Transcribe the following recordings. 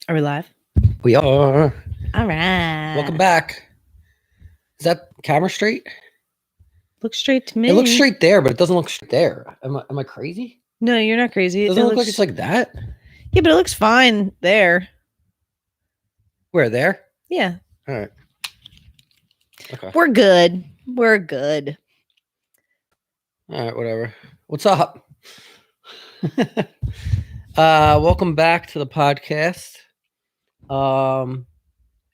Are we live? We are. All right. Welcome back. Is that camera straight? Looks straight to me. It looks straight there, but it doesn't look straight there. Am I crazy? No, you're not crazy. Doesn't it look like it's like that? Yeah, but it looks fine there. Where, there? Yeah. All right. Okay. We're good. We're good. All right, whatever. What's up? Welcome back to the podcast.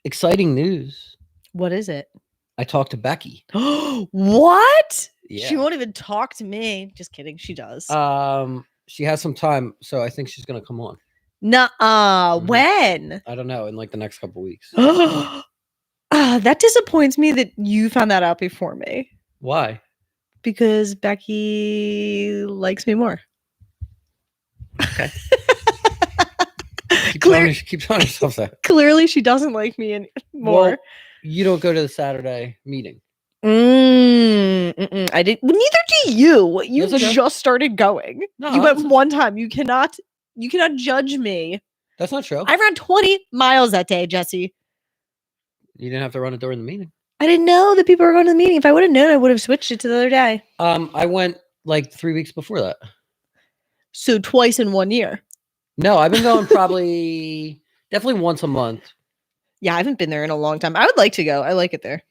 Exciting news. What is it? I talked to Becky. What? Yeah. She won't even talk to me. Just kidding. She does. She has some time, so I think she's gonna come on. Nuh-uh. When? I don't know, in like the next couple weeks. That disappoints me that you found that out before me. Why? Because Becky likes me more. Okay. Keep telling yourself that. Clearly, she doesn't like me anymore. Well, you don't go to the Saturday meeting. I didn't. Well, neither do you. You Yes, I do. just started going. No, You went one time. You cannot judge me. That's not true. I ran 20 miles that day, Jesse. You didn't have to run it during the meeting. I didn't know that people were going to the meeting. If I would have known, I would have switched it to the other day. I went like 3 weeks before that. So twice in 1 year. No, I've been going definitely once a month. Yeah, I haven't been there in a long time. I would like to go. I like it there.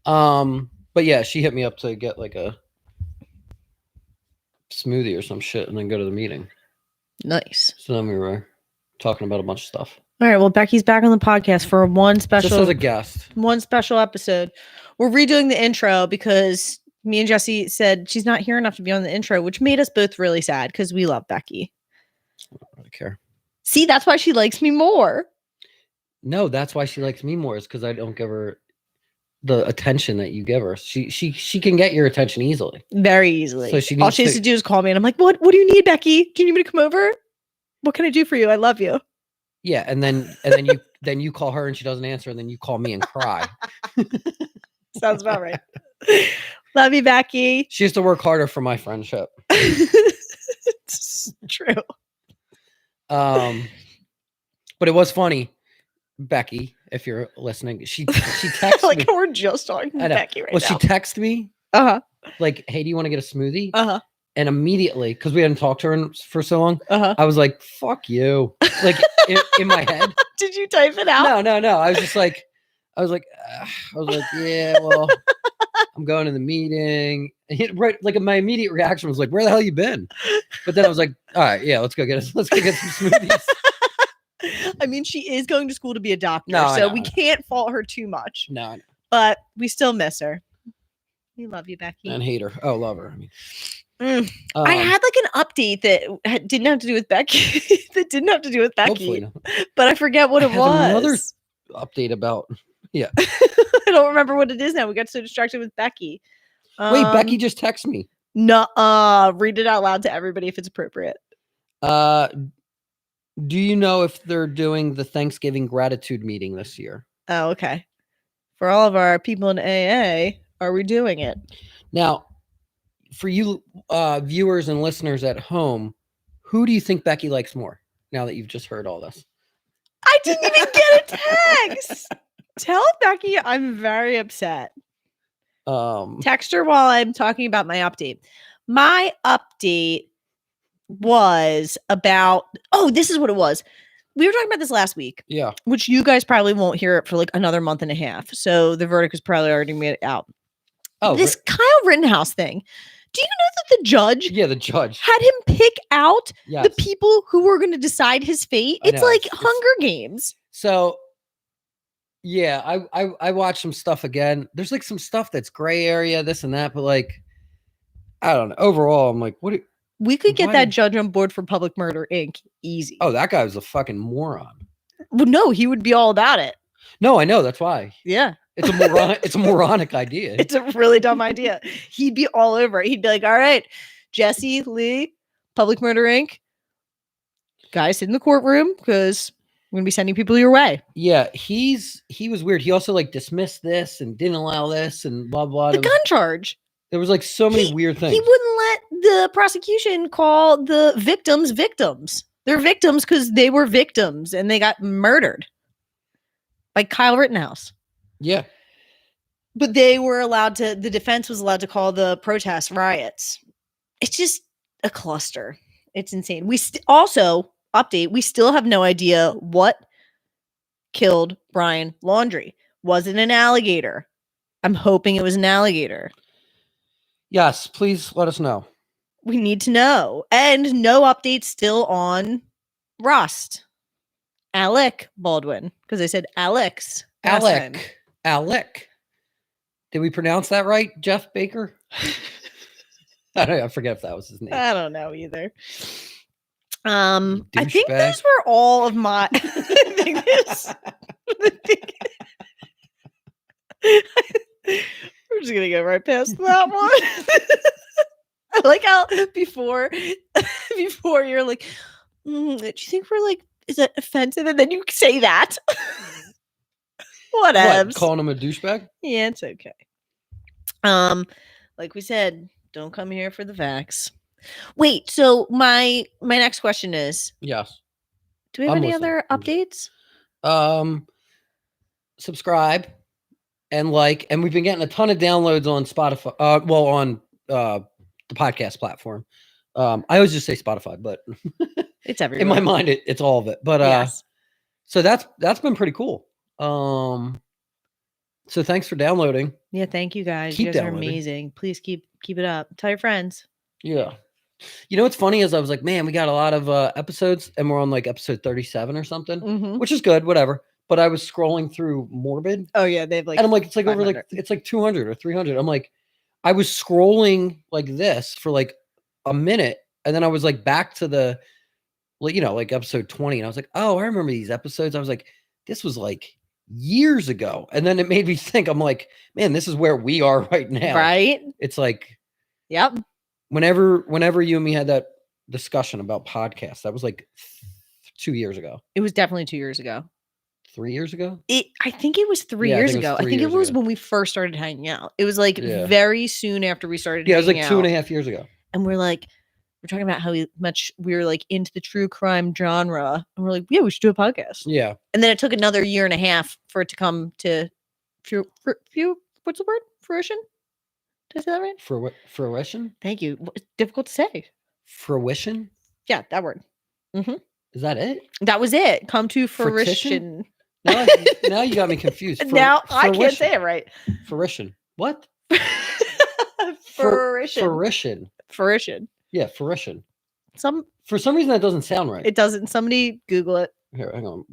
But yeah, she hit me up to get like a smoothie or some shit and then go to the meeting. Nice. So then we were talking about a bunch of stuff. All right. Well, Becky's back on the podcast for one special. Just as a guest. One special episode. We're redoing the intro because me and Jesse said she's not here enough to be on the intro, which made us both really sad because we love Becky. I don't really care. See, that's why she likes me more. No, that's why she likes me more, is because I don't give her the attention that you give her. She can get your attention easily. Very easily. So all she has to do is call me and I'm like, what do you need, Becky? Do you need me to come over? What can I do for you? I love you. Yeah, and then you call her and she doesn't answer, and then you call me and cry. Sounds about right. Love you, Becky. She has to work harder for my friendship. It's true. But it was funny, Becky, if you're listening. She texted like me. We're just talking to Becky right now. She texted me. Like, hey, do you want to get a smoothie? And immediately, because we hadn't talked to her for so long, I was like, fuck you. Like, in my head. Did you type it out? No. I was like, yeah, well, I'm going to the meeting. Right, like my immediate reaction was like, where the hell you been? But then I was like, all right, yeah, let's go get some smoothies. I mean, she is going to school to be a doctor, so we can't fault her too much. No. But we still miss her. We love you, Becky. And hate her. Oh, love her. I mean, I had like an update that didn't have to do with Becky. Hopefully not. But I forget what it was. Another update about. Yeah. I don't remember what it is now. We got so distracted with Becky. Wait, Becky just texted me. No, read it out loud to everybody if it's appropriate. Do you know if they're doing the Thanksgiving gratitude meeting this year? Oh, okay. For all of our people in AA, are we doing it? Now, for you viewers and listeners at home, who do you think Becky likes more now that you've just heard all this? I didn't even get a text. Tell Becky I'm very upset. Text her while I'm talking about my update. My update was about, this is what it was. We were talking about this last week. Yeah. Which you guys probably won't hear it for like another month and a half. So the verdict is probably already made out. Oh, this Kyle Rittenhouse thing. Do you know that the judge? Yeah, the judge had him pick out the people who were going to decide his fate. It's like Hunger Games. So, yeah, I watched some stuff again. There's like some stuff that's gray area, this and that, but like, I don't know. Overall, I'm like, we could get that judge on board for Public Murder Inc. Easy. Oh, that guy was a fucking moron. Well, no, he would be all about it. No, I know. That's why. Yeah. It's a moronic idea. It's a really dumb idea. He'd be all over it. He'd be like, all right, Jesse, Leigh, Public Murder Inc. Guys, sit in the courtroom because we're going to be sending people your way. Yeah, he was weird. He also like dismissed this and didn't allow this and blah, blah. The gun charge. There was like so many weird things. He wouldn't let the prosecution call the victims. They're victims because they were victims and they got murdered by Kyle Rittenhouse. Yeah. But they were allowed to, the defense was allowed to call the protests riots. It's just a cluster. It's insane. We also, update, we still have no idea what killed Brian Laundrie. Was it an alligator? I'm hoping it was an alligator. Yes, please let us know. We need to know. And no updates still on Rust. Alec Baldwin. Because I said Alex. Alec. Did we pronounce that right? Jeff Baker? I forget if that was his name. I don't know either. I think those were all of my we're just gonna go right past that one. I like how before you're like, do you think we're like, is that offensive? And then you say that. Whatever. Calling him a douchebag? Yeah, it's okay. Like we said, don't come here for the facts. Wait, so my next question is, yes. Do we have any other updates? Subscribe and like, and we've been getting a ton of downloads on Spotify. On the podcast platform. I always just say Spotify, but it's everywhere. In my mind, it's all of it. But yes. So that's been pretty cool. So thanks for downloading. Yeah, thank you guys. You guys are amazing. Please keep it up. Tell your friends. Yeah. You know what's funny is I was like, man, we got a lot of episodes and we're on like episode 37 or something, which is good, whatever. But I was scrolling through Morbid. Oh yeah, they've like, and I'm like, it's like 500. Over like it's like 200 or 300. I'm like, I was scrolling like this for like a minute, and then I was like back to the, like episode 20, and I was like, oh, I remember these episodes. I was like, this was like years ago, and then it made me think. I'm like, man, this is where we are right now. Right? It's like, yep. Whenever you and me had that discussion about podcasts, that was like 2 years ago. It was definitely 2 years ago. 3 years ago? I think it was 3 years ago. I think it was when we first started hanging out. It was like very soon after we started hanging out. Yeah, it was like 2.5 years ago. And we're talking about how much we were like into the true crime genre. And we're like, yeah, we should do a podcast. Yeah. And then it took another 1.5 years for it to come to what's the word? Fruition? Did I say that right? Fruition? Thank you. It's difficult to say. Fruition? Yeah, that word. Mm-hmm. Is that it? That was it. Come to fruition. Now you got me confused. Now I can't say it right. Fruition. What? Fruition. Fruition. Yeah, fruition. For some reason that doesn't sound right. It doesn't. Somebody Google it. Here, hang on.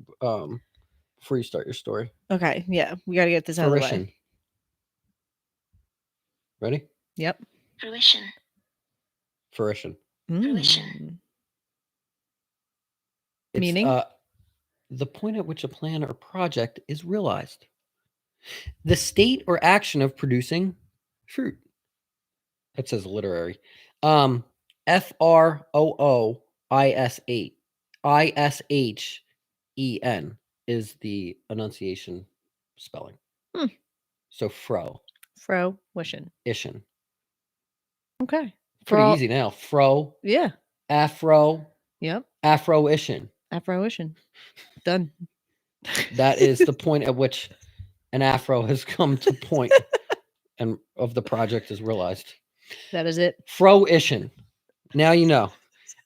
Before you start your story. Okay. Yeah, we got to get this out of the way. Ready? Yep. Fruition. Fruition. Meaning? The point at which a plan or project is realized. The state or action of producing fruit. That says literary. FROOISHEN is the enunciation spelling. So Fruition. Ishin. Okay. Pretty easy now. Fro. Yeah. Afro. Yep. Afro-ishin. Afro-ishin. Done. That is the point at which an afro has come to point and of the project is realized. That is it. Fro-ishin. Now you know.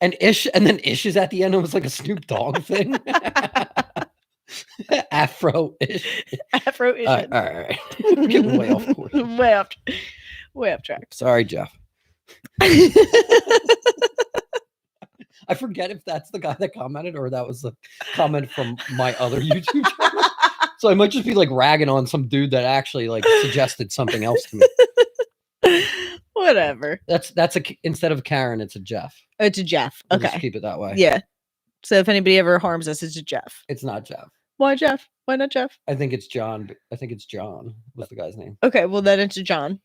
And ish, and then ish is at the end. It was like a Snoop Dogg thing. Afro-ish. Afro-ishin. All right. We're getting way off course. Way off track. Sorry, Jeff. I forget if that's the guy that commented or that was a comment from my other YouTube channel. So I might just be like ragging on some dude that actually like suggested something else to me. Whatever. That's instead of Karen, it's a Jeff. It's a Jeff. Okay. We'll just keep it that way. Yeah. So if anybody ever harms us, it's a Jeff. It's not Jeff. Why Jeff? Why not Jeff? I think it's John. I think it's John was the guy's name. Okay, well then it's John.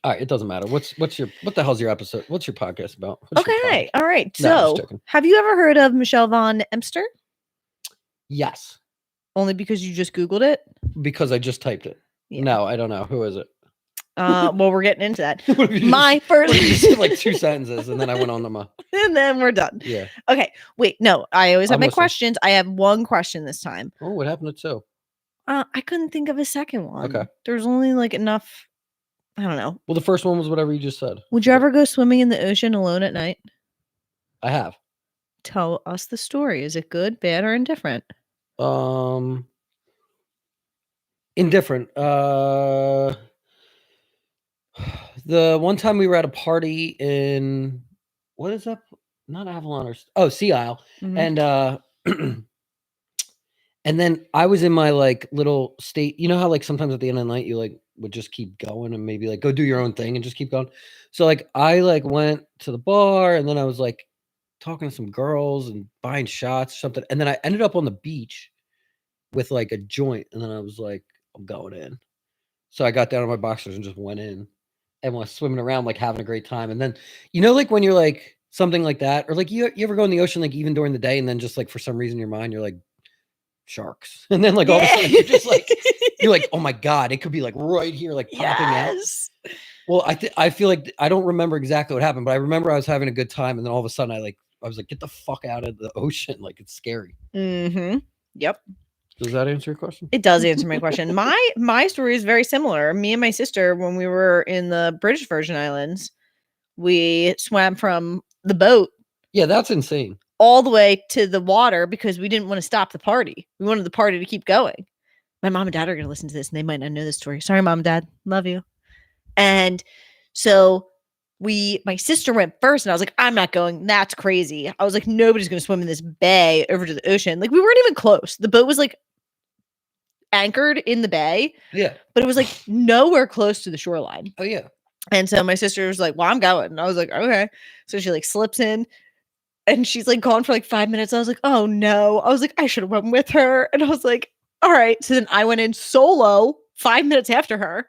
All right, it doesn't matter. What the hell's your episode? What's your podcast about? Okay, all right. So, have you ever heard of Michelle von Emster? Yes. Only because you just Googled it? Because I just typed it. Yeah. No, I don't know. Who is it? Well, we're getting into that. My first just like 2 sentences, and then I went on to my. And then we're done. Yeah. Okay. Wait. No, I always have my questions. I have one question this time. Oh, what happened to 2? I couldn't think of a second one. Okay. There's only like enough. I don't know. Well, the first one was whatever you just said. Would you ever go swimming in the ocean alone at night? I have. Tell us the story. Is it good, bad, or indifferent? Indifferent. The one time we were at a party in what is that? Not Avalon or Sea Isle, and and then I was in my like little state. You know how like sometimes at the end of the night you like would just keep going and maybe like go do your own thing and just keep going. So like I like went to the bar and then I was like talking to some girls and buying shots or something, and then I ended up on the beach with like a joint, and then I was like, I'm going in. So I got down on my boxers and just went in and was swimming around, like having a great time. And then, you know, like when you're like something like that, or like you ever go in the ocean, like even during the day, and then just like for some reason in your mind, you're like sharks. And then like all of a sudden you're just like, you're like, oh my God, it could be like right here, like popping out. Well, I feel like I don't remember exactly what happened, but I remember I was having a good time. And then all of a sudden I was like, get the fuck out of the ocean. Like it's scary. Yep. Does that answer your question? It does answer my question. My story is very similar. Me and my sister, when we were in the British Virgin Islands, we swam from the boat. Yeah, that's insane. All the way to the water because we didn't want to stop the party. We wanted the party to keep going. My mom and dad are going to listen to this and they might not know this story. Sorry, mom and dad. Love you. And so my sister went first and I was like, I'm not going. That's crazy. I was like, nobody's going to swim in this bay over to the ocean. Like we weren't even close. The boat was like anchored in the bay. Yeah. But it was like nowhere close to the shoreline. Oh yeah. And so my sister was like, well, I'm going. And I was like, okay. So she like slips in and she's like gone for like 5 minutes. I was like, oh no. I was like, I should have went with her. And I was like, all right. So then I went in solo 5 minutes after her.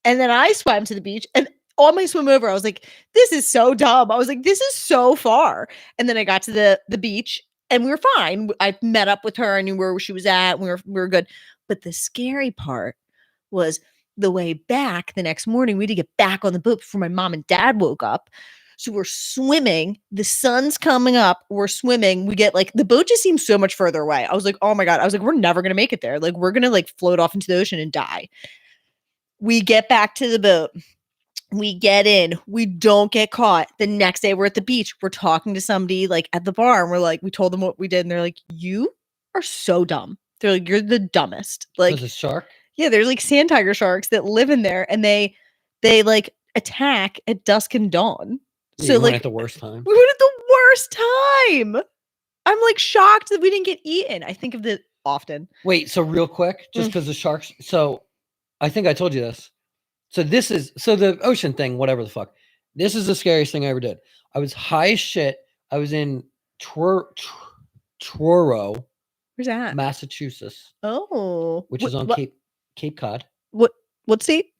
And then I swam to the beach. And on my swim over, I was like, this is so dumb. I was like, this is so far. And then I got to the beach and we were fine. I met up with her. I knew where she was at. We were good. But the scary part was the way back the next morning. We had to get back on the boat before my mom and dad woke up. So we're swimming. The sun's coming up. We're swimming. We get like the boat just seems so much further away. I was like, oh my God. I was like, we're never going to make it there. Like we're going to like float off into the ocean and die. We get back to the boat. We get in. We don't get caught. The next day we're at the beach. We're talking to somebody like at the bar and we're like, we told them what we did. And they're like, you are so dumb. They're like, you're the dumbest. Like there's a shark? Yeah, there's like sand tiger sharks that live in there and they like attack at dusk and dawn. Yeah, so like at the worst time. We went at the worst time. I'm like shocked that we didn't get eaten. I think of it often. Wait, so real quick, just because the sharks. So I think I told you this. So the ocean thing, whatever the fuck. This is the scariest thing I ever did. I was high as shit. I was in Truro. Where's that? Massachusetts. Oh. Which is on Cape Cod. What state?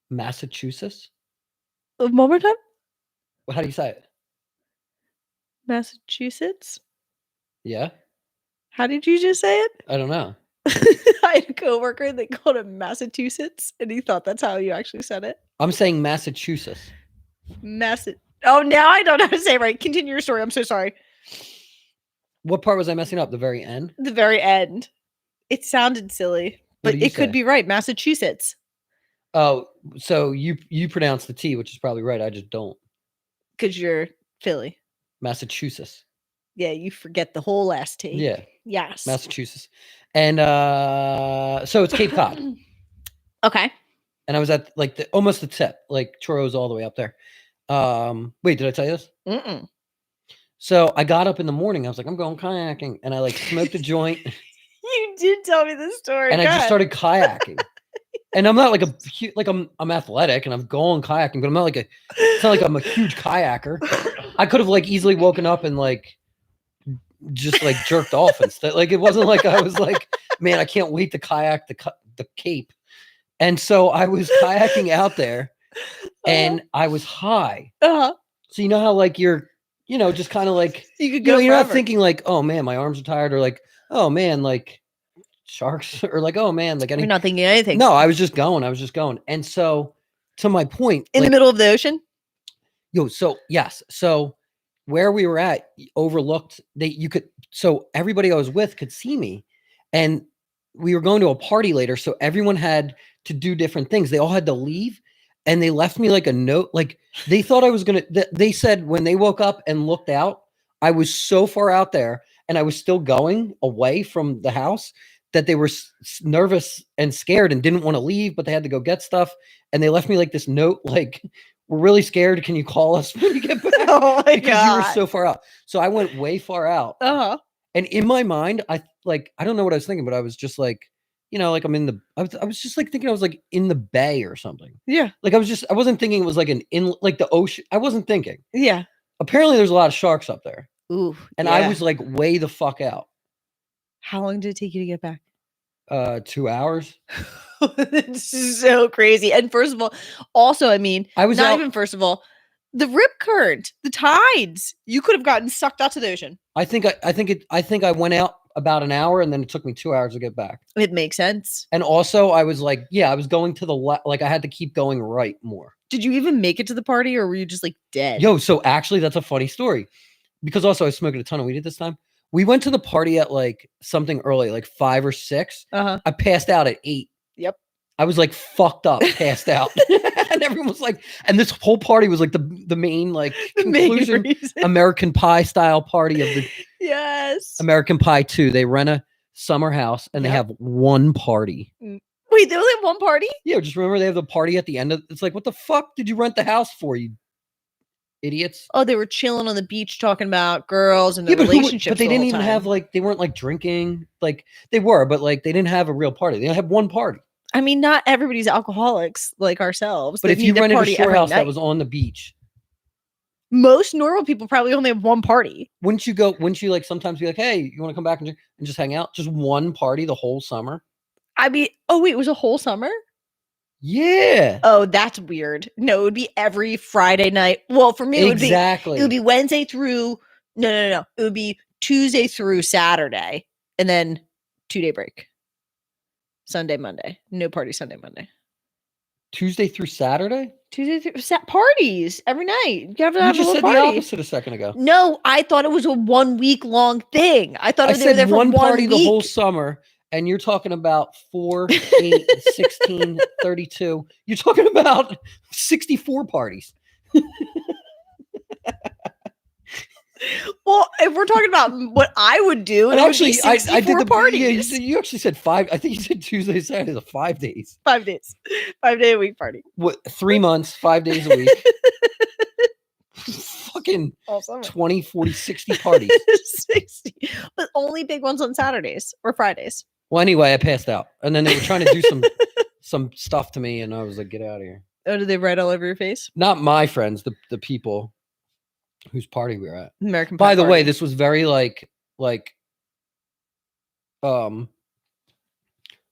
Massachusetts. One more time? How do you say it? Massachusetts? Yeah. How did you just say it? I don't know. I had a coworker that called it Massachusetts, and he thought that's how you actually said it. I'm saying Massachusetts. Oh, now I don't know how to say it right. Continue your story. I'm so sorry. What part was I messing up? The very end? The very end. It sounded silly, but it could be right. Massachusetts. Oh, so you pronounce the T, which is probably right. I just don't. Because you're Philly. Massachusetts. Yeah, you forget the whole last T. Yeah. Yes. Massachusetts. And so it's Cape Cod. Okay. And I was at like almost the tip, like Truro's all the way up there. Wait, did I tell you this? Mm-mm. So I got up in the morning. I was like, I'm going kayaking, and I like smoked a joint. You did tell me this story. And I just started kayaking. And I'm not like I'm athletic and I'm going kayaking, but I'm not it's not like I'm a huge kayaker. I could have like easily woken up and like just like jerked off instead. Like it wasn't like I was like, man, I can't wait to kayak the Cape. And so I was kayaking out there and I was high. So you know how like you're, just kind of like, you could go you're not thinking like, oh man, my arms are tired, or like, oh man, like sharks, or like, oh man, like you're not thinking anything. No, I was just going. And so to my point. In the middle of the ocean? Yo, so yes. So where we were at overlooked so everybody I was with could see me. And we were going to a party later. So everyone had to do different things. They all had to leave. And they left me like a note. Like they thought I was they said when they woke up and looked out, I was so far out there and I was still going away from the house that they were nervous and scared and didn't want to leave, but they had to go get stuff. And they left me like this note, like, we're really scared. Can you call us when you get back? Oh my because God. you were so far out. So I went way far out. Uh-huh. And in my mind, I don't know what I was thinking, but I was just like, like I'm in I was just like thinking I was like in the bay or something. Yeah. Like I wasn't thinking it was like like the ocean. I wasn't thinking. Yeah. Apparently there's a lot of sharks up there. Ooh. And I was like way the fuck out. How long did it take you to get back? 2 hours. It's so crazy. And first of all, also, I mean, I was not even first of all, the rip current, the tides, you could have gotten sucked out to the ocean. I think I went out about an hour and then it took me 2 hours to get back. It makes sense. And also I was like, I was going to the like I had to keep going right more. Did you even make it to the party or were you just like dead? Yo, so actually that's a funny story. Because also I was smoking a ton of weed at this time. We went to the party at like something early, like 5 or 6. Uh-huh. I passed out at 8. Yep. I was like fucked up, passed out. And everyone was like, and this whole party was like the main like conclusion American Pie style party of the American Pie 2. They rent a summer house and they have one party. Wait, they only have one party? Yeah, just remember they have the party at the end of it's like, what the fuck did you rent the house for, you idiots? Oh, they were chilling on the beach talking about girls and their relationships. But they didn't even have like they weren't like drinking. Like they were, but like they didn't have a real party. They had one party. I mean, not everybody's alcoholics like ourselves. But if you rented a shore house that was on the beach, most normal people probably only have one party. Wouldn't you like sometimes be like, hey, you want to come back and just hang out? Just one party the whole summer? I mean, oh wait, it was a whole summer? Yeah. Oh, that's weird. No, it would be every Friday night. Well, for me, it would be Wednesday through no. It would be Tuesday through Saturday and then 2-day break. Sunday, Monday. No party Sunday, Monday. Tuesday through Saturday? Tuesday through parties every night. You just said the opposite a second ago. No, I thought it was a 1 week long thing. I thought they were there for one party the whole summer. And you're talking about 4, 8, 16, 32. You're talking about 64 parties. Well, if we're talking about what I would do, and actually, I did the parties. Yeah, you actually said 5. I think you said Tuesday, Saturday, the 5 days. 5 days. 5-day a week party. What? 3 months, 5 days a week. Fucking 20, 40, 60 parties. 60. But only big ones on Saturdays or Fridays. Well, anyway, I passed out. And then they were trying to do some stuff to me, and I was like, get out of here. Oh, did they write all over your face? Not my friends, the people whose party we were at. American Pie. By the way, this was very like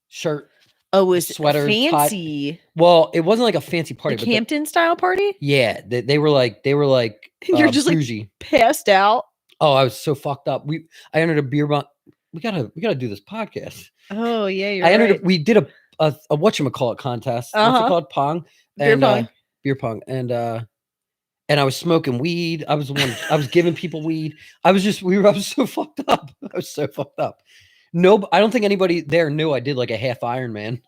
shirt. Oh, it was sweater fancy. Well, it wasn't like a fancy party. Like Hampton style party? Yeah. They were like you're just bougie. Like passed out. Oh, I was so fucked up. I entered a beer bong. We gotta do this podcast. Oh yeah, we did a whatchamacallit contest. What's it called? Pong. Beer pong. Beer pong. And I was smoking weed. I was giving people weed. I was so fucked up. I was so fucked up. No, I don't think anybody there knew I did like a half Ironman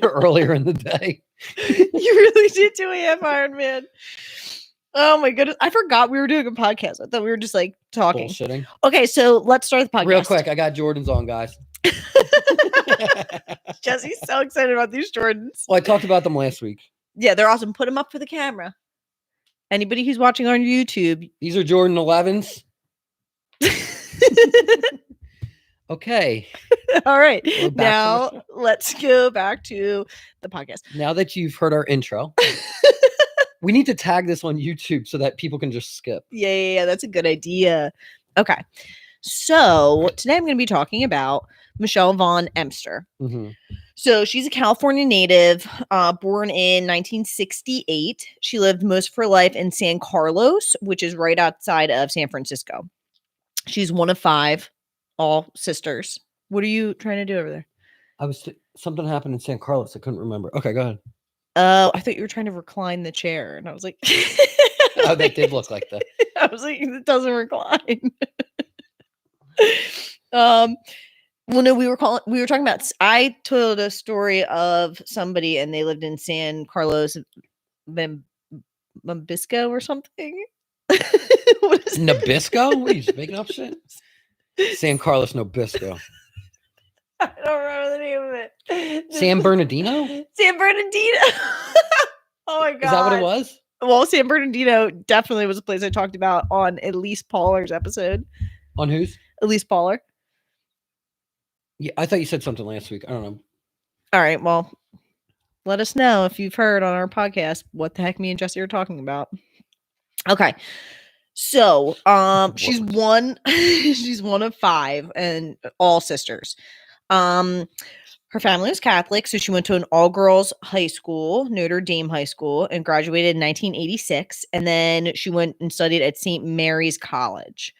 earlier in the day. You really did do a half Ironman. Oh my goodness. I forgot we were doing a podcast. I thought we were just like talking. Bullshitting. Okay, so let's start the podcast. Real quick, I got Jordans on, guys. Jesse's so excited about these Jordans. Well, I talked about them last week. Yeah, they're awesome. Put them up for the camera. Anybody who's watching on YouTube. These are Jordan 11s. Okay. All right. Now let's go back to the podcast. Now that you've heard our intro, we need to tag this on YouTube so that people can just skip. Yeah. That's a good idea. Okay. So today I'm going to be talking about Michelle von Emster. Mm-hmm. So she's a California native, born in 1968. She lived most of her life in San Carlos, which is right outside of San Francisco. She's one of 5, all sisters. What are you trying to do over there? Something happened in San Carlos. I couldn't remember. Okay, go ahead. Oh, I thought you were trying to recline the chair, and I was like, oh, that did look like that. I was like, it doesn't recline. Well, no, we were talking about. I told a story of somebody, and they lived in San Carlos, Nabisco or something. What is Nabisco? What are you just making up shit? San Carlos Nabisco. I don't remember the name of it. San Bernardino? San Bernardino. Oh my god. Is that what it was? Well, San Bernardino definitely was a place I talked about on Elise Pauler's episode. On whose? Elise Pauler. Yeah, I thought you said something last week. I don't know. All right, well, let us know if you've heard on our podcast what the heck me and Jesse are talking about. Okay. So, she's one of 5 and all sisters. Her family was Catholic, so she went to an all-girls high school, Notre Dame High School, and graduated in 1986. And then she went and studied at St. Mary's College.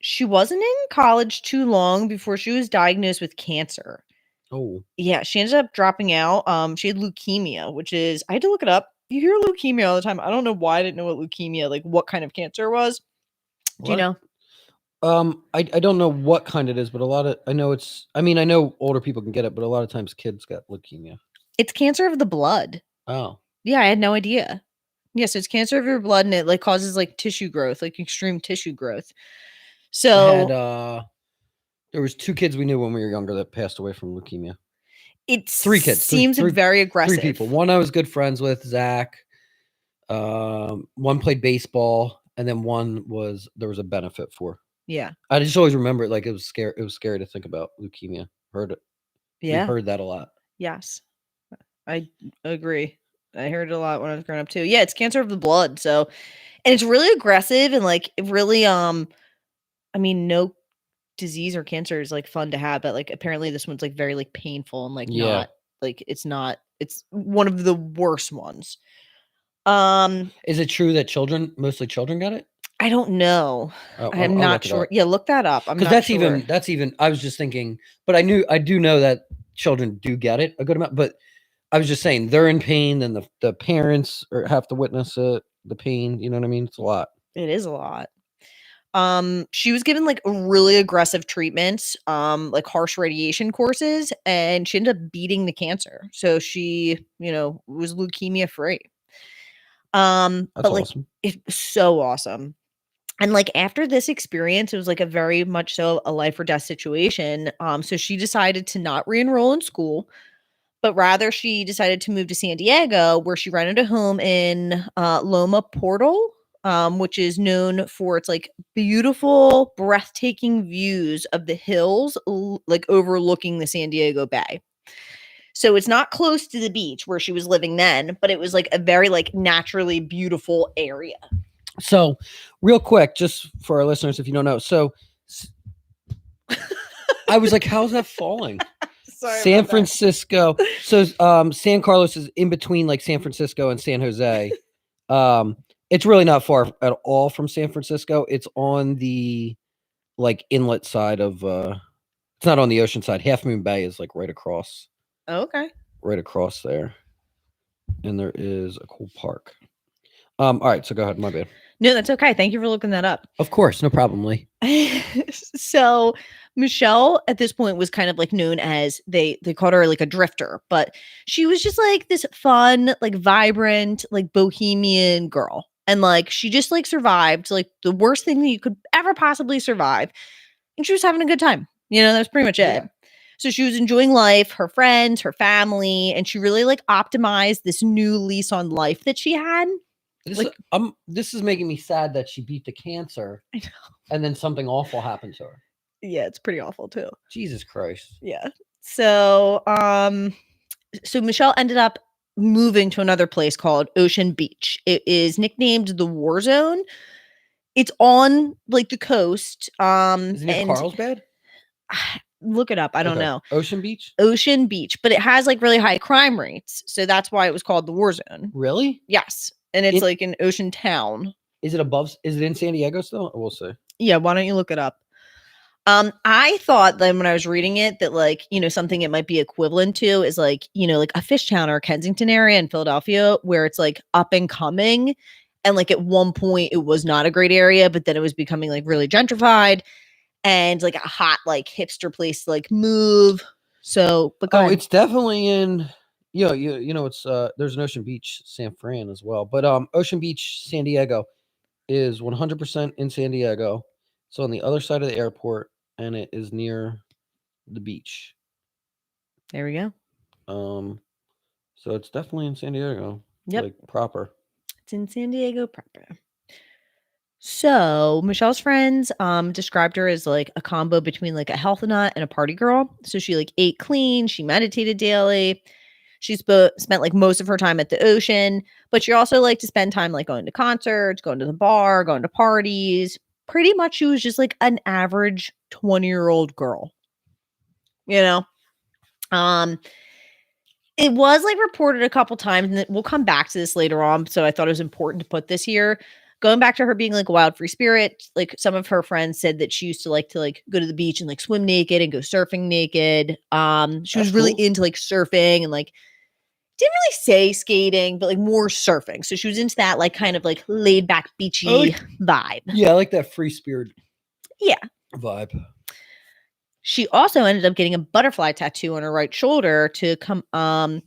She wasn't in college too long before she was diagnosed with cancer. Oh. Yeah, she ended up dropping out. She had leukemia, which is, I had to look it up. You hear leukemia all the time. I don't know why I didn't know what leukemia, like what kind of cancer was. Do you know? I don't know what kind it is, but I know older people can get it, but a lot of times kids get leukemia. It's cancer of the blood. Oh. Yeah, I had no idea. Yes, it's cancer of your blood, and it like causes like tissue growth, like extreme tissue growth. So there was 2 kids we knew when we were younger that passed away from leukemia. It's 3 kids. Seems very aggressive. 3 people. One I was good friends with, Zach. One played baseball, and then one there was a benefit for. Yeah. I just always remember it like it was scary. It was scary to think about leukemia. Heard it. Yeah. We heard that a lot. Yes. I agree. I heard it a lot when I was growing up too. Yeah, it's cancer of the blood. So, and it's really aggressive and like really I mean, no disease or cancer is like fun to have, but like apparently this one's like very like painful and like not like it's one of the worst ones. Is it true that mostly children got it? I don't know. I'm not sure. Yeah, look that up. I'm not sure. That's even I was just thinking, but I do know that children do get it a good amount, but I was just saying they're in pain and the parents have to witness it, the pain, you know what I mean? It's a lot. It is a lot. She was given like really aggressive treatments, like harsh radiation courses, and she ended up beating the cancer. So she, was leukemia free. That's but like awesome. It was so awesome. And like after this experience, it was like a very much so a life or death situation. So she decided to not re-enroll in school, but rather she decided to move to San Diego, where she rented a home in Loma Portal, which is known for its like beautiful, breathtaking views of the hills, like overlooking the San Diego Bay. So it's not close to the beach where she was living then, but it was like a very like naturally beautiful area. So real quick, just for our listeners, if you don't know, so I was like, how's that falling? Sorry, San Francisco. So San Carlos is in between like San Francisco and San Jose. It's really not far at all from San Francisco. It's on the like inlet side of it's not on the ocean side. Half Moon Bay is like right across. Oh, okay. Right across there. And there is a cool park. All right, so go ahead. My bad. No, that's okay. Thank you for looking that up. Of course, no problem, Leigh. So Michelle at this point was kind of like known as they called her like a drifter, but she was just like this fun, like vibrant, like bohemian girl. And like she just like survived like the worst thing that you could ever possibly survive. And she was having a good time. That's pretty much it. Yeah. So she was enjoying life, her friends, her family, and she really like optimized this new lease on life that she had. This is making me sad that she beat the cancer. I know. And then something awful happened to her. Yeah, it's pretty awful too. Jesus Christ. Yeah. So so Michelle ended up moving to another place called Ocean Beach. It is nicknamed the War Zone. It's on like the coast. Isn't it Carlsbad? Look it up. I don't know. Ocean Beach? Ocean Beach, but it has like really high crime rates. So that's why it was called the War Zone. Really? Yes. And it's like an ocean town. Is it in San Diego still? We'll see. Yeah, why don't you look it up? I thought then when I was reading it that like, something it might be equivalent to is like, like a Fishtown or Kensington area in Philadelphia where it's like up and coming. And like at one point it was not a great area, but then it was becoming like really gentrified and like a hot like hipster place to like move. So, but go ahead. It's definitely in, it's there's an Ocean Beach, San Fran as well, but Ocean Beach, San Diego is 100% in San Diego. So on the other side of the airport, and it is near the beach. There we go. So it's definitely in San Diego. Yep. Like proper. It's in San Diego proper. So Michelle's friends described her as like a combo between like a health nut and a party girl. So she like ate clean, she meditated daily. She spent like most of her time at the ocean, but she also liked to spend time like going to concerts, going to the bar, going to parties. Pretty much she was just like an average 20-year-old girl. It was like reported a couple times, and we'll come back to this later on. So I thought it was important to put this here. Going back to her being like a wild free spirit, like some of her friends said that she used to like go to the beach and like swim naked and go surfing naked. She was really into like surfing and like didn't really say skating, but like more surfing. So she was into that like kind of like laid back beachy vibe. Yeah, I like that free spirit. Yeah. Vibe. She also ended up getting a butterfly tattoo on her right shoulder to kind of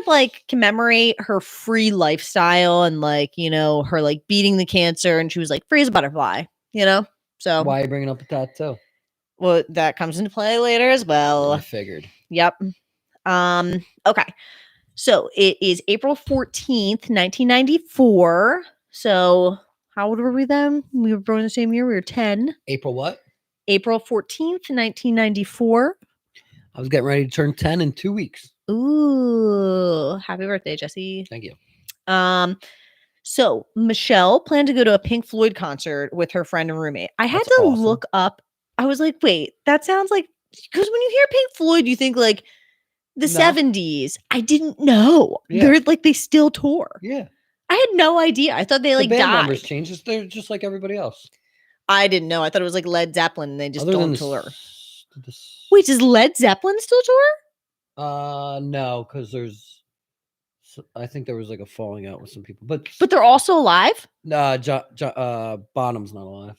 like commemorate her free lifestyle and like, her like beating the cancer, and she was like free as a butterfly, So why are you bringing up the tattoo? Well, that comes into play later as well. I figured. Yep. Okay. So it is April 14th, 1994. So how old were we then? We were born the same year. We were 10. April what? April 14th, 1994. I was getting ready to turn 10 in 2 weeks. Ooh, happy birthday, Jesse. Thank you. So Michelle planned to go to a Pink Floyd concert with her friend and roommate. I had to look up. I was like, wait, that sounds like, because when you hear Pink Floyd, you think like the 70s. I didn't know. Yeah. They're like, they still tour. Yeah. I had no idea. I thought they like band died. Members changed. They're just like everybody else. I didn't know. I thought it was like Led Zeppelin and they just don't tour. Wait, does Led Zeppelin still tour? No, because I think there was like a falling out with some people, but they're also alive. Bonham's not alive.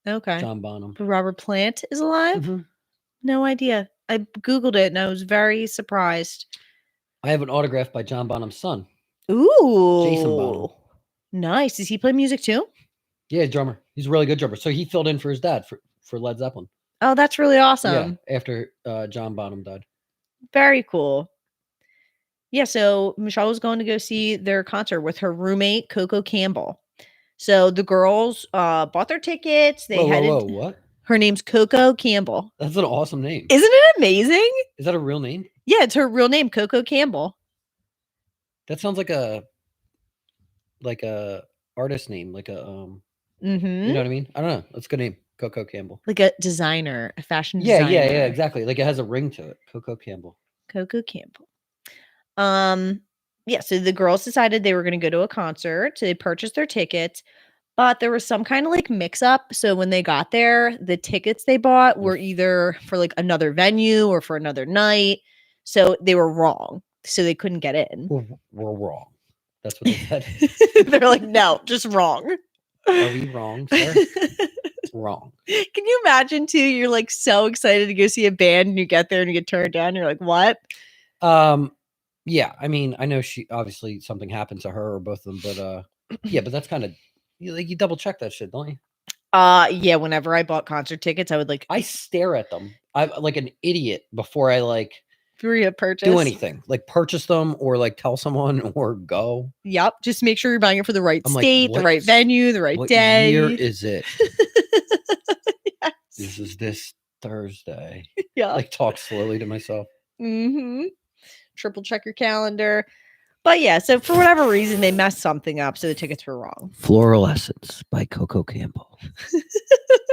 Okay, John Bonham. But Robert Plant is alive. Mm-hmm. No idea. I googled it and I was very surprised. I have an autograph by John Bonham's son. Ooh, Jason Bonham. Nice. Does he play music too? Yeah, drummer. He's a really good drummer. So he filled in for his dad for Led Zeppelin. Oh, that's really awesome. Yeah, after John Bonham died. Very cool. Yeah, so Michelle was going to go see their concert with her roommate, Coco Campbell. So the girls bought their tickets. They Whoa, what? Her name's Coco Campbell. That's an awesome name. Isn't it amazing? Is that a real name? Yeah, it's her real name, Coco Campbell. That sounds like a artist name, like a you know what I mean? I don't know. That's a good name. Coco Campbell. Like a designer, a fashion designer. Yeah, exactly. Like it has a ring to it. Coco Campbell. Coco Campbell. Yeah, so the girls decided they were going to go to a concert. So they purchased their tickets, but there was some kind of like mix up. So when they got there, the tickets they bought were either for like another venue or for another night. So they were wrong. So they couldn't get in. We're wrong. That's what they said. They're like, no, just wrong. Are we wrong, sir? Wrong. Can you imagine too? You're like so excited to go see a band and you get there and you get turned down. And you're like, what? Yeah, I mean, I know she obviously something happened to her or both of them, but yeah, but that's kind of you double check that shit, don't you? Yeah, whenever I bought concert tickets, I stare at them. I'm like an idiot before I like purchase. Do anything. Like purchase them or like tell someone or go. Yep. Just make sure you're buying it for the right state, the right venue, the right day. What year is it? Yes. This is this Thursday. Yeah. Like talk slowly to myself. Mm-hmm. Triple check your calendar. But yeah, so for whatever reason, they messed something up, so the tickets were wrong. Floral Essence by Coco Campbell.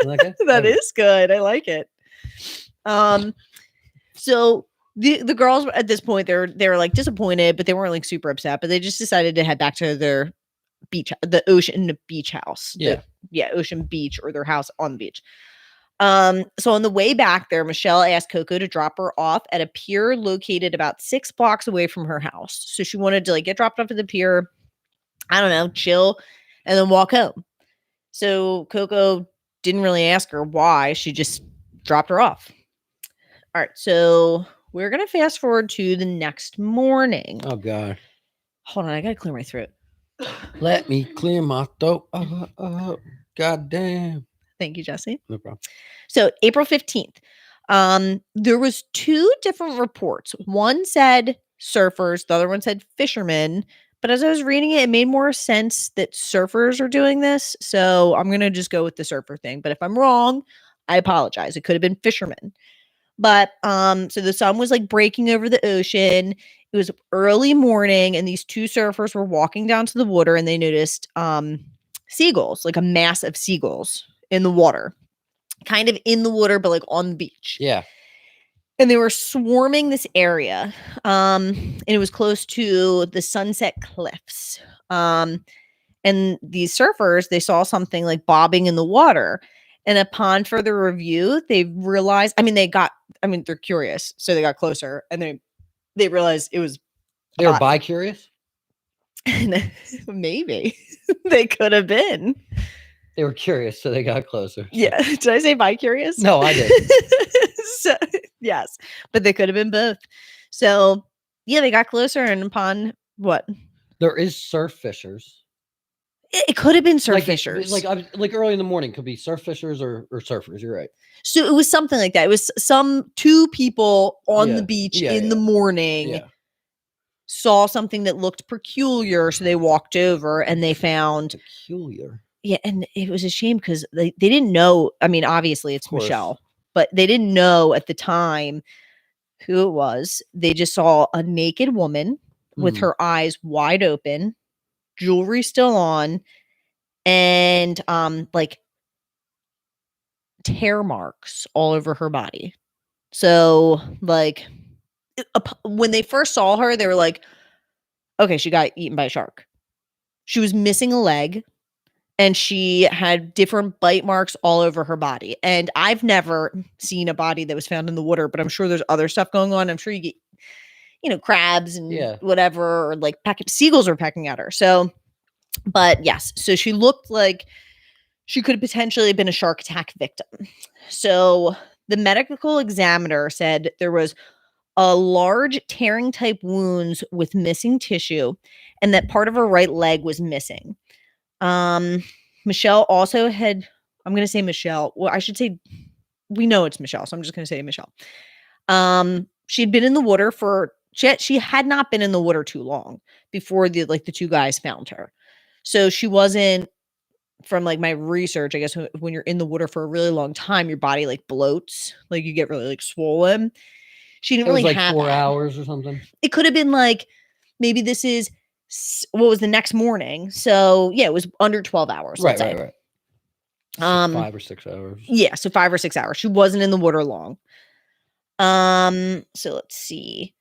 That is good. I like it. So the girls at this point, they were like disappointed, but they weren't like super upset. But they just decided to head back to their beach, the Ocean Beach house. Yeah, Ocean Beach, or their house on the beach. So on the way back there, Michelle asked Coco to drop her off at a pier located about 6 blocks away from her house. So she wanted to get dropped off at the pier, I don't know, chill, and then walk home. So Coco didn't really ask her why. She just dropped her off. All right. So we're going to fast forward to the next morning. Oh, God. Hold on. I got to clear my throat. Let me clear my throat. God damn. Thank you, Jesse. No problem. So April 15th, there was 2 different reports. One said surfers, the other one said fishermen. But as I was reading it, it made more sense that surfers are doing this. So I'm going to just go with the surfer thing. But if I'm wrong, I apologize. It could have been fishermen. But so the sun was breaking over the ocean. It was early morning, and these 2 surfers were walking down to the water, and they noticed seagulls, a mass of seagulls in the water, kind of in the water, but on the beach. Yeah. And they were swarming this area. And it was close to the Sunset Cliffs. And these surfers, they saw something bobbing in the water. And upon further review, they realized, they're curious. So they got closer and they realized it was. They were bi-curious? Maybe. They could have been. They were curious, so they got closer. So. Yeah. Did I say bi-curious? No, I did. So, yes, but they could have been both. So, yeah, they got closer, and upon what? There is surf fishers. It could have been surf fishers. Early in the morning could be surf fishers or surfers. You're right. So it was something like that. It was 2 people on the beach in the morning saw something that looked peculiar, so they walked over and they found peculiar. Yeah, and it was a shame because they didn't know. Obviously it's Michelle, but they didn't know at the time who it was. They just saw a naked woman with her eyes wide open, jewelry still on, and tear marks all over her body. So when they first saw her, they were like, okay, she got eaten by a shark. She was missing a leg. And she had different bite marks all over her body. And I've never seen a body that was found in the water, but I'm sure there's other stuff going on. I'm sure you get, crabs and whatever, or seagulls are pecking at her. So, but yes, so she looked like she could have potentially been a shark attack victim. So the medical examiner said there was a large tearing type wounds with missing tissue and that part of her right leg was missing. Michelle also had, I'm going to say Michelle. Well, I should say, we know it's Michelle, so I'm just going to say Michelle. She'd been in the water she had not been in the water too long before the 2 guys found her. So she wasn't, from my research, I guess when you're in the water for a really long time, your body bloats, you get really swollen. She didn't really have 4 hours or something. It could have been maybe this is what was the next morning. So yeah, it was under 12 hours. Right. 5 or 6 hours. Yeah. So 5 or 6 hours. She wasn't in the water long. So let's see.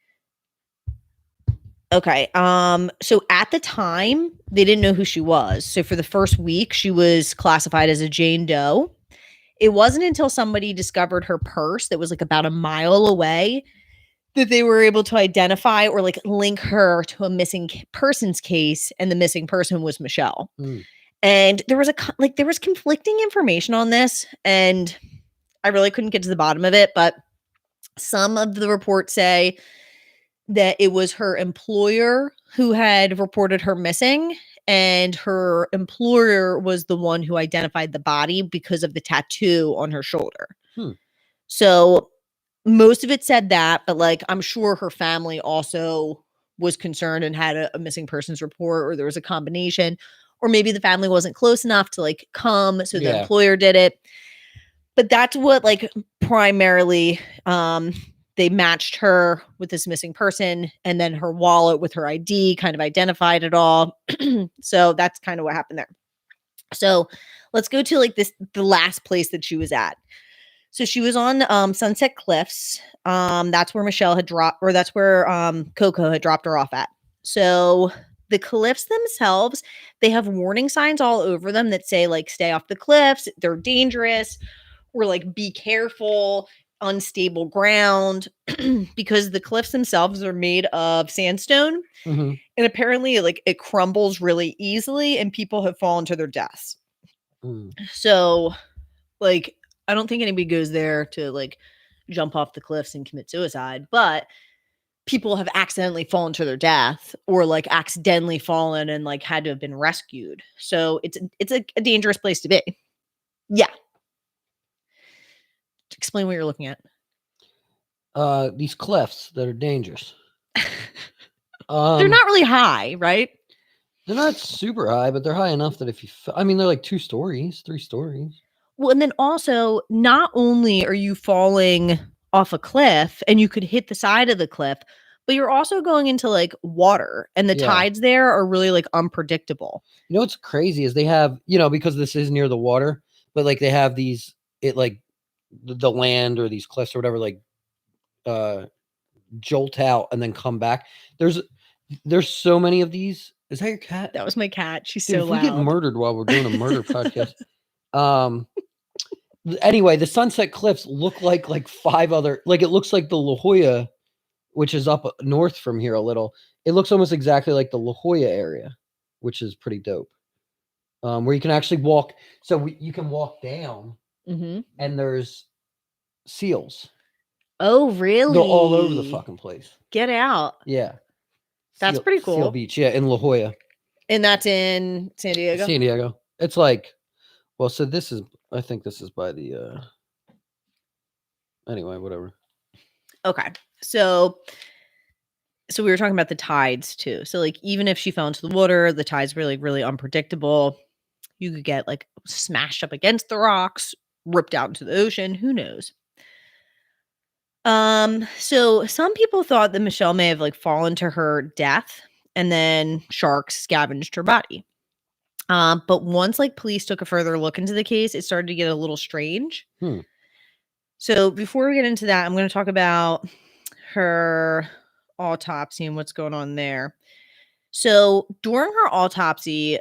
Okay. So at the time they didn't know who she was. So for the first week, she was classified as a Jane Doe. It wasn't until somebody discovered her purse that was about a mile away that they were able to identify or link her to a missing persons case, and the missing person was Michelle. And there was there was conflicting information on this, and I really couldn't get to the bottom of it, but some of the reports say that it was her employer who had reported her missing, and her employer was the one who identified the body because of the tattoo on her shoulder. So most of it said that, but I'm sure her family also was concerned and had a missing persons report, or there was a combination, or maybe the family wasn't close enough to come, so the employer did it. But that's what primarily they matched her with this missing person, and then her wallet with her ID kind of identified it all. So that's kind of what happened there. So let's go to the last place that she was at. So she was on Sunset Cliffs. That's where Michelle had dropped, or that's where Coco had dropped her off at. So the cliffs themselves, they have warning signs all over them that say stay off the cliffs, they're dangerous, or like be careful, unstable ground, because the cliffs themselves are made of sandstone. Mm-hmm. And apparently, like, it crumbles really easily, and people have fallen to their deaths. So, like, I don't think anybody goes there to, like, jump off the cliffs and commit suicide, but people have accidentally fallen to their death, or, like, accidentally fallen and, like, had to have been rescued. So it's a dangerous place to be. Yeah. Explain what you're looking at. These cliffs that are dangerous. They're not really high, right? They're not super high, but they're high enough that if you, I mean, they're like 2 stories, 3 stories. Well, and then also, not only are you falling off a cliff and you could hit the side of the cliff, but you're also going into like water, and the tides there are really like unpredictable. You know what's crazy is they have, you know, because this is near the water, but like they have these, it like the land or these cliffs or whatever, like jolt out and then come back. There's so many of these. Is that your cat? That was my cat. She's Dude, so if loud. we get murdered while we're doing a murder podcast. Anyway, the Sunset Cliffs look like 5 other, like it looks like the La Jolla, which is up north from here a little. It looks almost exactly like the La Jolla area, which is pretty dope. Where you can actually walk. So you can walk down, and there's seals. Oh, really? They're all over the fucking place. Get out. Yeah. That's pretty cool. Seal Beach, yeah, in La Jolla. And that's in San Diego? San Diego. It's like, well, so this is, I think this is by the, anyway, whatever. Okay. So we were talking about the tides too. So like, even if she fell into the water, the tides were like really unpredictable. You could get like smashed up against the rocks, ripped out into the ocean. Who knows? So some people thought that Michelle may have like fallen to her death, and then sharks scavenged her body. But once like police took a further look into the case, it started to get a little strange. So before we get into that, I'm going to talk about her autopsy and what's going on there. So during her autopsy,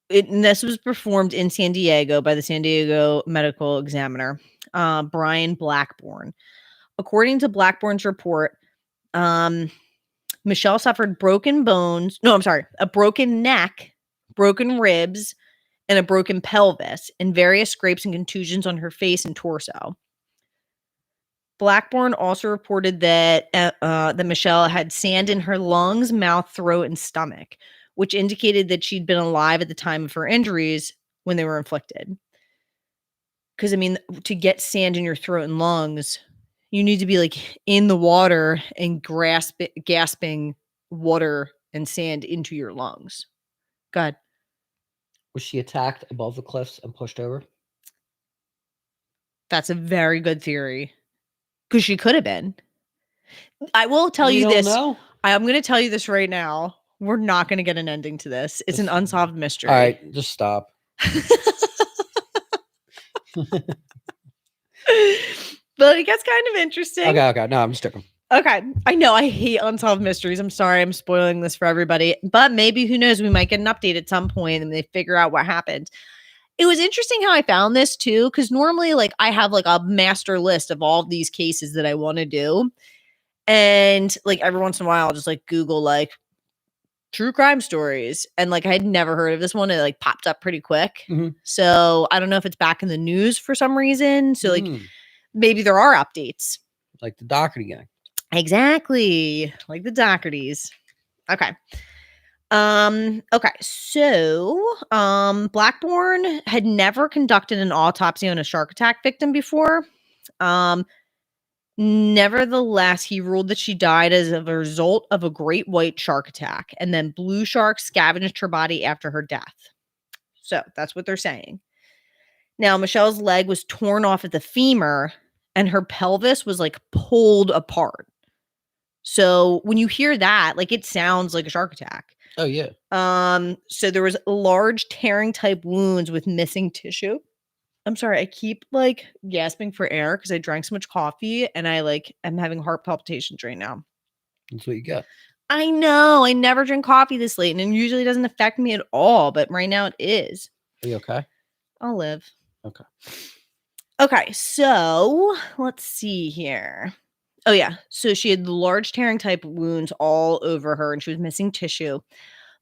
this was performed in San Diego by the San Diego medical examiner, Brian Blackburn. According to Blackburn's report, Michelle suffered broken bones. No, I'm sorry, a broken neck, broken ribs, and a broken pelvis, and various scrapes and contusions on her face and torso. Blackburn also reported that that Michelle had sand in her lungs, mouth, throat, and stomach, which indicated that she'd been alive at the time of her injuries when they were inflicted. Because, I mean, to get sand in your throat and lungs, you need to be like in the water and gasping water and sand into your lungs. Go ahead. Was she attacked above the cliffs and pushed over? That's a very good theory. Because she could have been. I will tell you this. I'm going to tell you this right now. We're not going to get an ending to this. It's an unsolved mystery. All right, just stop. But it gets kind of interesting. Okay. No, I'm just joking. Okay. I know I hate unsolved mysteries. I'm sorry I'm spoiling this for everybody. But maybe, who knows, we might get an update at some point and they figure out what happened. It was interesting how I found this too, because normally like I have like a master list of all of these cases that I want to do. And like every once in a while I'll just like Google like true crime stories. And like I had never heard of this one. It like popped up pretty quick. So I don't know if it's back in the news for some reason. So like maybe there are updates. Like the Doherty gang. Exactly. Like the Dohertys. Okay. Okay. So, Blackburn had never conducted an autopsy on a shark attack victim before. Nevertheless, he ruled that she died as a result of a great white shark attack, and then blue sharks scavenged her body after her death. So that's what they're saying. Now, Michelle's leg was torn off at the femur, and her pelvis was like pulled apart. So when you hear that, like it sounds like a shark attack. Oh, yeah. So there was large tearing type wounds with missing tissue. I'm sorry, I keep like gasping for air because I drank so much coffee and I like am having heart palpitations right now. That's what you got. I know. I never drink coffee this late, and it usually doesn't affect me at all, but right now it is. Are you okay? I'll live. Okay. Okay, so let's see here. Oh, yeah. So she had large tearing type wounds all over her and she was missing tissue.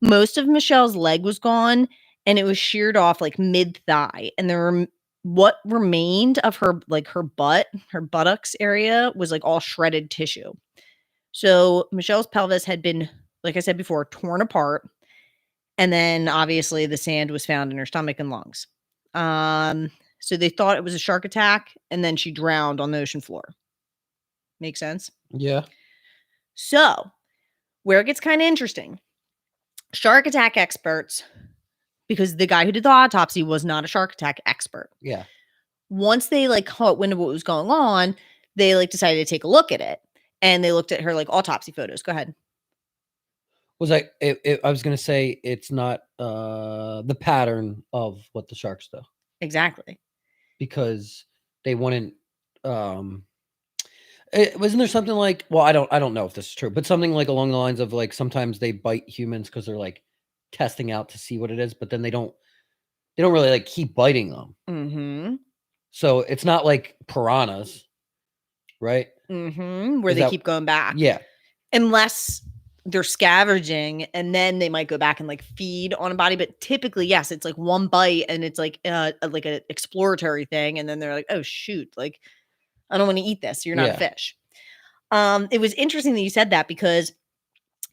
Most of Michelle's leg was gone and it was sheared off like mid-thigh. And what remained of her, like her buttocks area was like all shredded tissue. So Michelle's pelvis had been, like I said before, torn apart. And then obviously the sand was found in her stomach and lungs. So they thought it was a shark attack and then she drowned on the ocean floor. Make sense? Yeah. So, where it gets kind of interesting, shark attack experts, because the guy who did the autopsy was not a shark attack expert. Yeah. Once they like caught wind of what was going on, they like decided to take a look at it, and they looked at her like autopsy photos. Go ahead. I was gonna say it's not the pattern of what the sharks do. Exactly. Because they wouldn't wasn't there something like, well, I don't know if this is true, but something like along the lines of like sometimes they bite humans because they're like testing out to see what it is, but then they don't really like keep biting them. Mm-hmm. So it's not like piranhas, right? Mm-hmm. Where they keep going back. Yeah. Unless they're scavenging and then they might go back and like feed on a body. But typically, yes, it's like one bite and it's like an exploratory thing. And then they're like, oh shoot, like I don't want to eat this. You're not a fish. It was interesting that you said that because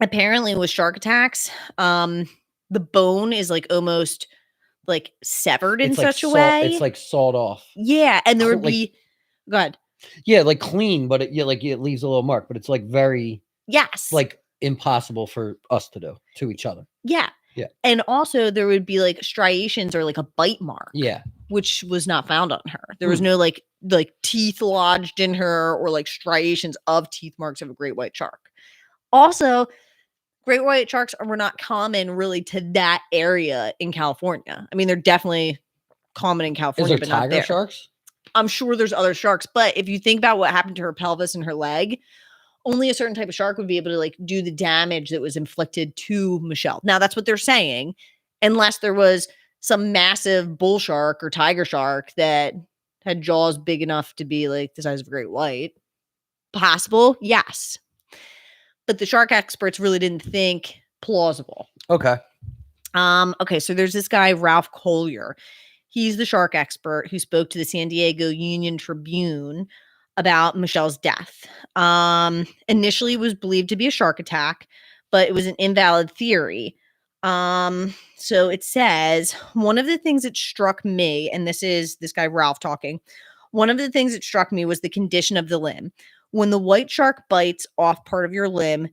apparently with shark attacks, the bone is like almost like severed in such a way. It's like sawed off. Yeah. And there would be, go ahead. Yeah, like clean, but it leaves a little mark, but it's like very, yes, like impossible for us to do to each other. Yeah. Yeah. And also there would be like striations or like a bite mark. Yeah. Which was not found on her. There was no like teeth lodged in her or like striations of teeth marks of a great white shark. Also, great white sharks were not common really to that area in California. I mean, they're definitely common in California, but not there. Sharks? I'm sure there's other sharks, but if you think about what happened to her pelvis and her leg, only a certain type of shark would be able to like do the damage that was inflicted to Michelle. Now that's what they're saying, unless there was some massive bull shark or tiger shark that had jaws big enough to be like the size of a great white. Possible, yes. But the shark experts really didn't think plausible. Okay. Okay, so there's this guy, Ralph Collier. He's the shark expert who spoke to the San Diego Union Tribune about Michelle's death. Initially it was believed to be a shark attack, but it was an invalid theory. So it says, one of the things that struck me, and this is this guy Ralph talking, one of the things that struck me was the condition of the limb. When the white shark bites off part of your limb,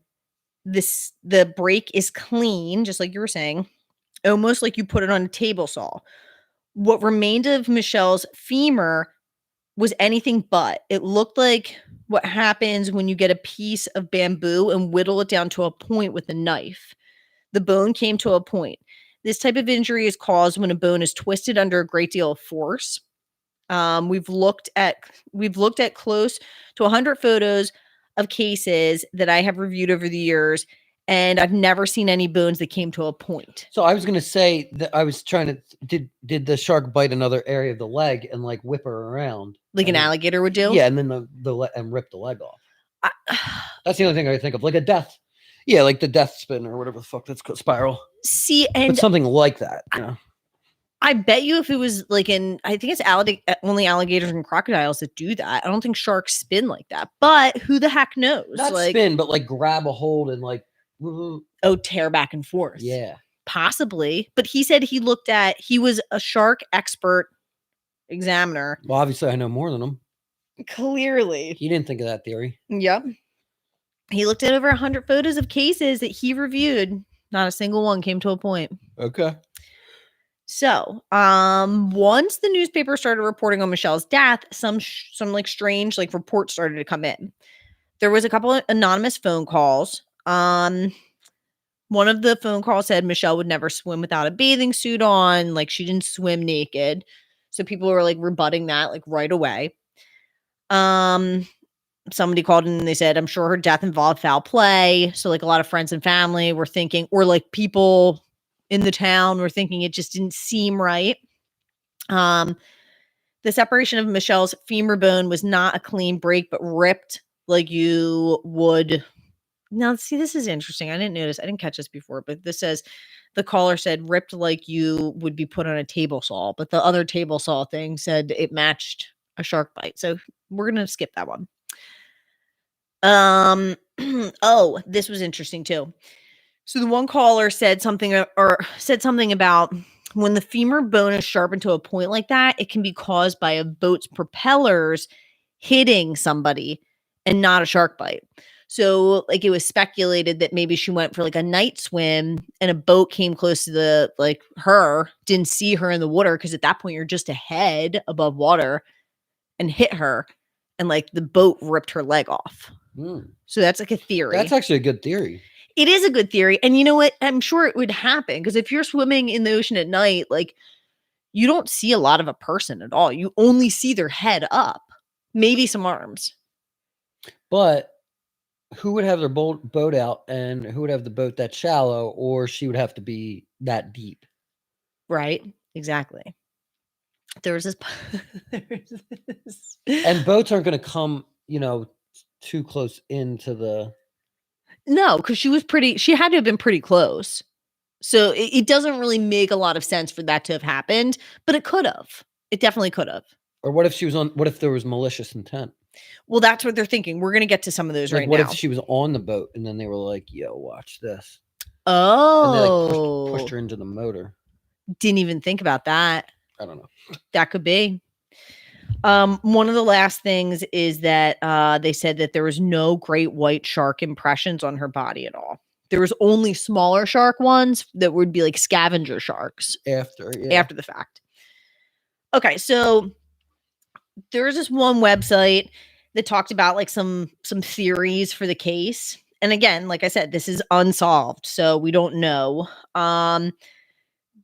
the break is clean, just like you were saying, almost like you put it on a table saw. What remained of Michelle's femur was anything but. It looked like what happens when you get a piece of bamboo and whittle it down to a point with a knife. The bone came to a point. This type of injury is caused when a bone is twisted under a great deal of force. We've looked at close to 100 photos of cases that I have reviewed over the years, and I've never seen any bones that came to a point. So I was going to say that I was trying to, did the shark bite another area of the leg and like whip her around? Like an alligator would do? Yeah, and then and rip the leg off. That's the only thing I think of. Like a death. Yeah, like the death spin or whatever the fuck that's called, spiral. See, and but something like that, you know. I bet you if it was like I think it's only alligators and crocodiles that do that. I don't think sharks spin like that. But who the heck knows? Not like, spin, but like grab a hold and like tear back and forth. Yeah. Possibly. But he said he was a shark expert examiner. Well, obviously I know more than him. Clearly. He didn't think of that theory. Yep. He looked at over 100 photos of cases that he reviewed. Not a single one came to a point. Okay. So, once the newspaper started reporting on Michelle's death, some like strange like reports started to come in. There was a couple of anonymous phone calls. One of the phone calls said Michelle would never swim without a bathing suit on, like she didn't swim naked. So people were like rebutting that like right away. Somebody called in and they said, I'm sure her death involved foul play. So like a lot of friends and family were thinking, or like people in the town were thinking it just didn't seem right. The separation of Michelle's femur bone was not a clean break, but ripped like you would. Now, see, this is interesting. I didn't catch this before, but this says the caller said ripped like you would be put on a table saw, but the other table saw thing said it matched a shark bite. So we're going to skip that one. Oh, this was interesting too. So the one caller said something about when the femur bone is sharpened to a point like that, it can be caused by a boat's propellers hitting somebody and not a shark bite. So like it was speculated that maybe she went for like a night swim and a boat came close to her, didn't see her in the water because at that point you're just a head above water and hit her and like the boat ripped her leg off. So that's like a theory. That's actually a good theory. It is a good theory. And you know what? I'm sure it would happen because if you're swimming in the ocean at night, like you don't see a lot of a person at all. You only see their head up, maybe some arms. But who would have their boat out and who would have the boat that shallow, or she would have to be that deep? Right. Exactly. There's this. And boats aren't going to come, too close into the. No, because she had to have been pretty close. So it doesn't really make a lot of sense for that to have happened, but it could have. It definitely could have. Or what if there was malicious intent? Well, that's what they're thinking. We're going to get to some of those right now. What if she was on the boat and then they were like, yo, watch this. Oh. And they like pushed her into the motor. Didn't even think about that. I don't know. That could be. One of the last things is that they said that there was no great white shark impressions on her body at all. There was only smaller shark ones that would be like scavenger sharks after the fact. Okay, so there's this one website that talked about like some theories for the case. And again, like I said, this is unsolved, so we don't know.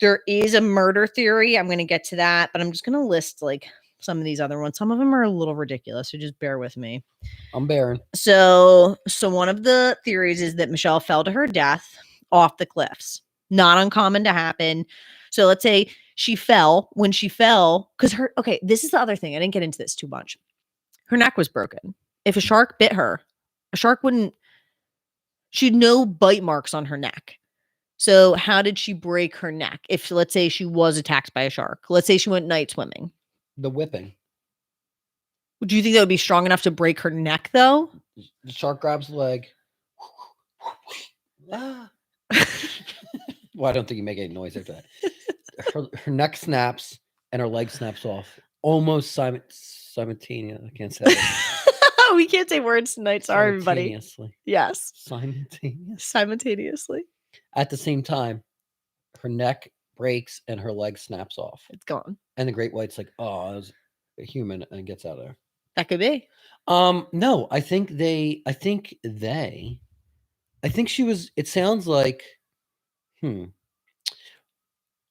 There is a murder theory. I'm going to get to that, but I'm just going to list like some of these other ones. Some of them are a little ridiculous, so just bear with me. I'm bearing. So one of the theories is that Michelle fell to her death off the cliffs. Not uncommon to happen. So let's say she fell. When she fell, because this is the other thing. I didn't get into this too much. Her neck was broken. If a shark bit her, she'd no bite marks on her neck. So how did she break her neck? If let's say she was attacked by a shark, let's say she went night swimming. The whipping. Do you think that would be strong enough to break her neck though? The shark grabs the leg. Well, I don't think you make any noise after that. Her neck snaps and her leg snaps off. Almost simultaneously. I can't say that. We can't say words tonight. Sorry, everybody. Yes. Simultaneously. At the same time, her neck breaks and her leg snaps off. It's gone. And the great white's like, oh, it was a human, and gets out of there. That could be. No, I think she was, it sounds like,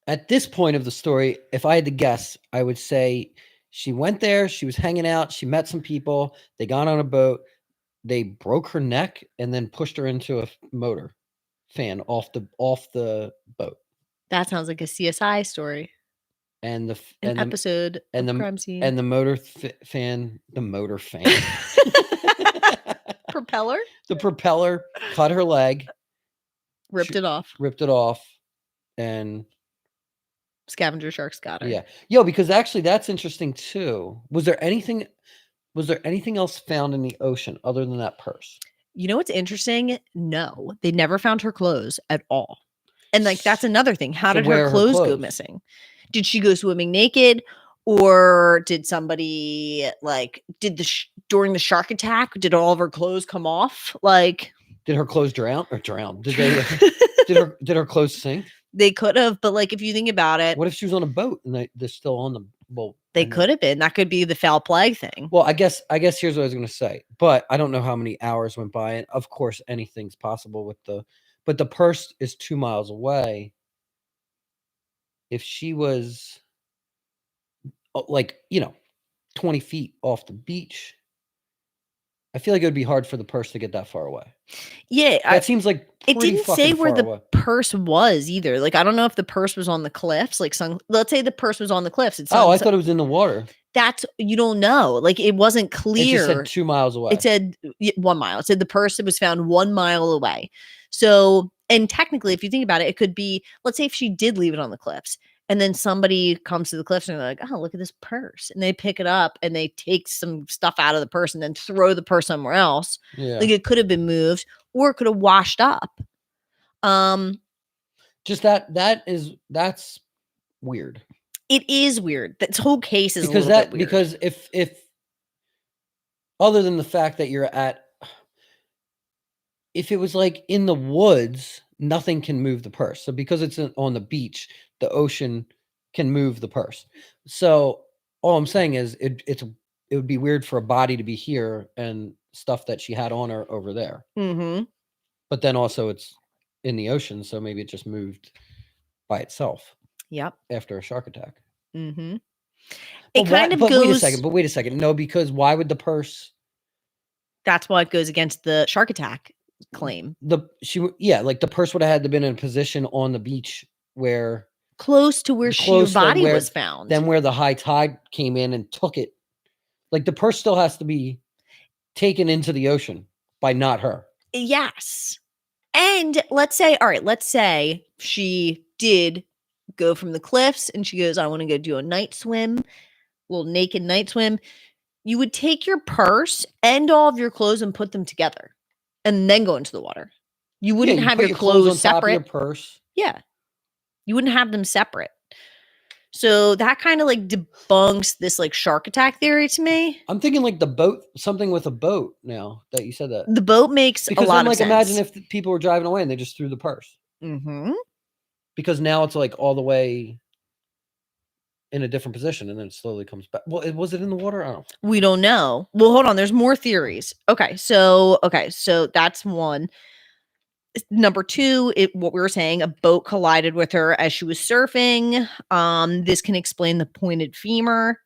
at this point of the story, if I had to guess, I would say she went there, she was hanging out, she met some people, they got on a boat, they broke her neck, and then pushed her into a motor fan off the boat. That sounds like a CSI story. And episode of Crime Scene. And the motor fan. Propeller? The propeller cut her leg. Ripped it off. And scavenger sharks got her. Yeah. Yo, because actually that's interesting too. Was there anything else found in the ocean other than that purse? You know what's interesting? No, they never found her clothes at all. And like, that's another thing. How did her clothes go missing? Did she go swimming naked? Or did somebody during the shark attack, did all of her clothes come off? Like, did her clothes drown? Did they, did her clothes sink? They could have, but like, if you think about it. What if she was on a boat and they're still on the boat? They could have been. That could be the foul play thing. Well, I guess here's what I was going to say, but I don't know how many hours went by. And of course, anything's possible but the purse is 2 miles away. If she was 20 feet off the beach, I feel like it would be hard for the purse to get that far away. Yeah. That seems like it didn't say where the purse was either. Like, I don't know if the purse was on the cliffs. Like, let's say the purse was on the cliffs. I thought it was in the water. you don't know. Like, it wasn't clear. It just said 2 miles away. It said 1 mile. It said the person was found 1 mile away. So, and technically, if you think about it, it could be, let's say if she did leave it on the cliffs and then somebody comes to the cliffs and they're like, oh, look at this purse. And they pick it up and they take some stuff out of the purse and then throw the purse somewhere else. Yeah. Like, it could have been moved or it could have washed up. Just that's weird. It is weird. This whole case is because a little bit weird. Because if other than the fact that you're if it was like in the woods, nothing can move the purse. So because it's on the beach, the ocean can move the purse. So all I'm saying is it would be weird for a body to be here and stuff that she had on her over there. Mm-hmm. But then also it's in the ocean, so maybe it just moved by itself. Yep. After a shark attack. Mm-hmm. But wait a second. No, because why would the purse? That's why it goes against the shark attack claim. Like the purse would have had to been in a position on the beach where close to where her body was found. Then where the high tide came in and took it. Like the purse still has to be taken into the ocean by not her. Yes. And let's say she did go from the cliffs and she goes, I want to go do a night swim, little naked night swim. You would take your purse and all of your clothes and put them together and then go into the water. You wouldn't have your clothes on separate. Top of your purse. Yeah. You wouldn't have them separate. So that kind of like debunks this like shark attack theory to me. I'm thinking like the boat, something with a boat now that you said that. The boat makes a lot of sense. Imagine if people were driving away and they just threw the purse. Mm-hmm. Because now it's like all the way in a different position and then it slowly comes back. Well, was it in the water? I don't know. We don't know. Well, hold on. There's more theories. Okay. So that's one. Number two, what we were saying, a boat collided with her as she was surfing. This can explain the pointed femur.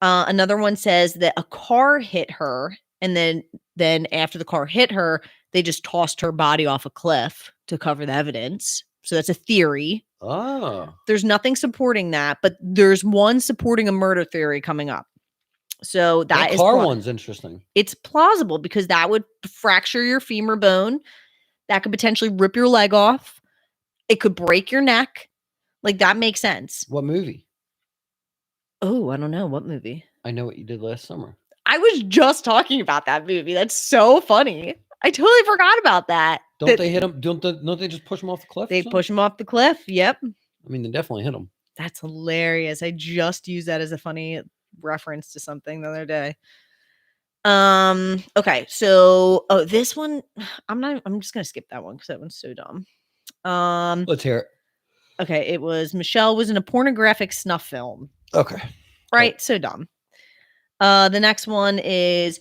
Another one says that a car hit her, and then after the car hit her, they just tossed her body off a cliff to cover the evidence. So that's a theory. Oh. There's nothing supporting that, but there's one supporting a murder theory coming up. So that car one's interesting. It's plausible because that would fracture your femur bone. That could potentially rip your leg off. It could break your neck. Like, that makes sense. What movie? Oh, I don't know. What movie? I Know What You Did Last Summer. I was just talking about that movie. That's so funny. I totally forgot about that. Don't they hit him? Don't they just push him off the cliff? They push him off the cliff. Yep. I mean, they definitely hit him. That's hilarious. I just used that as a funny reference to something the other day. Okay, so this one, I'm just gonna skip that one because that one's so dumb. Let's hear it. Okay, Michelle was in a pornographic snuff film. Okay. Right, so dumb. The next one is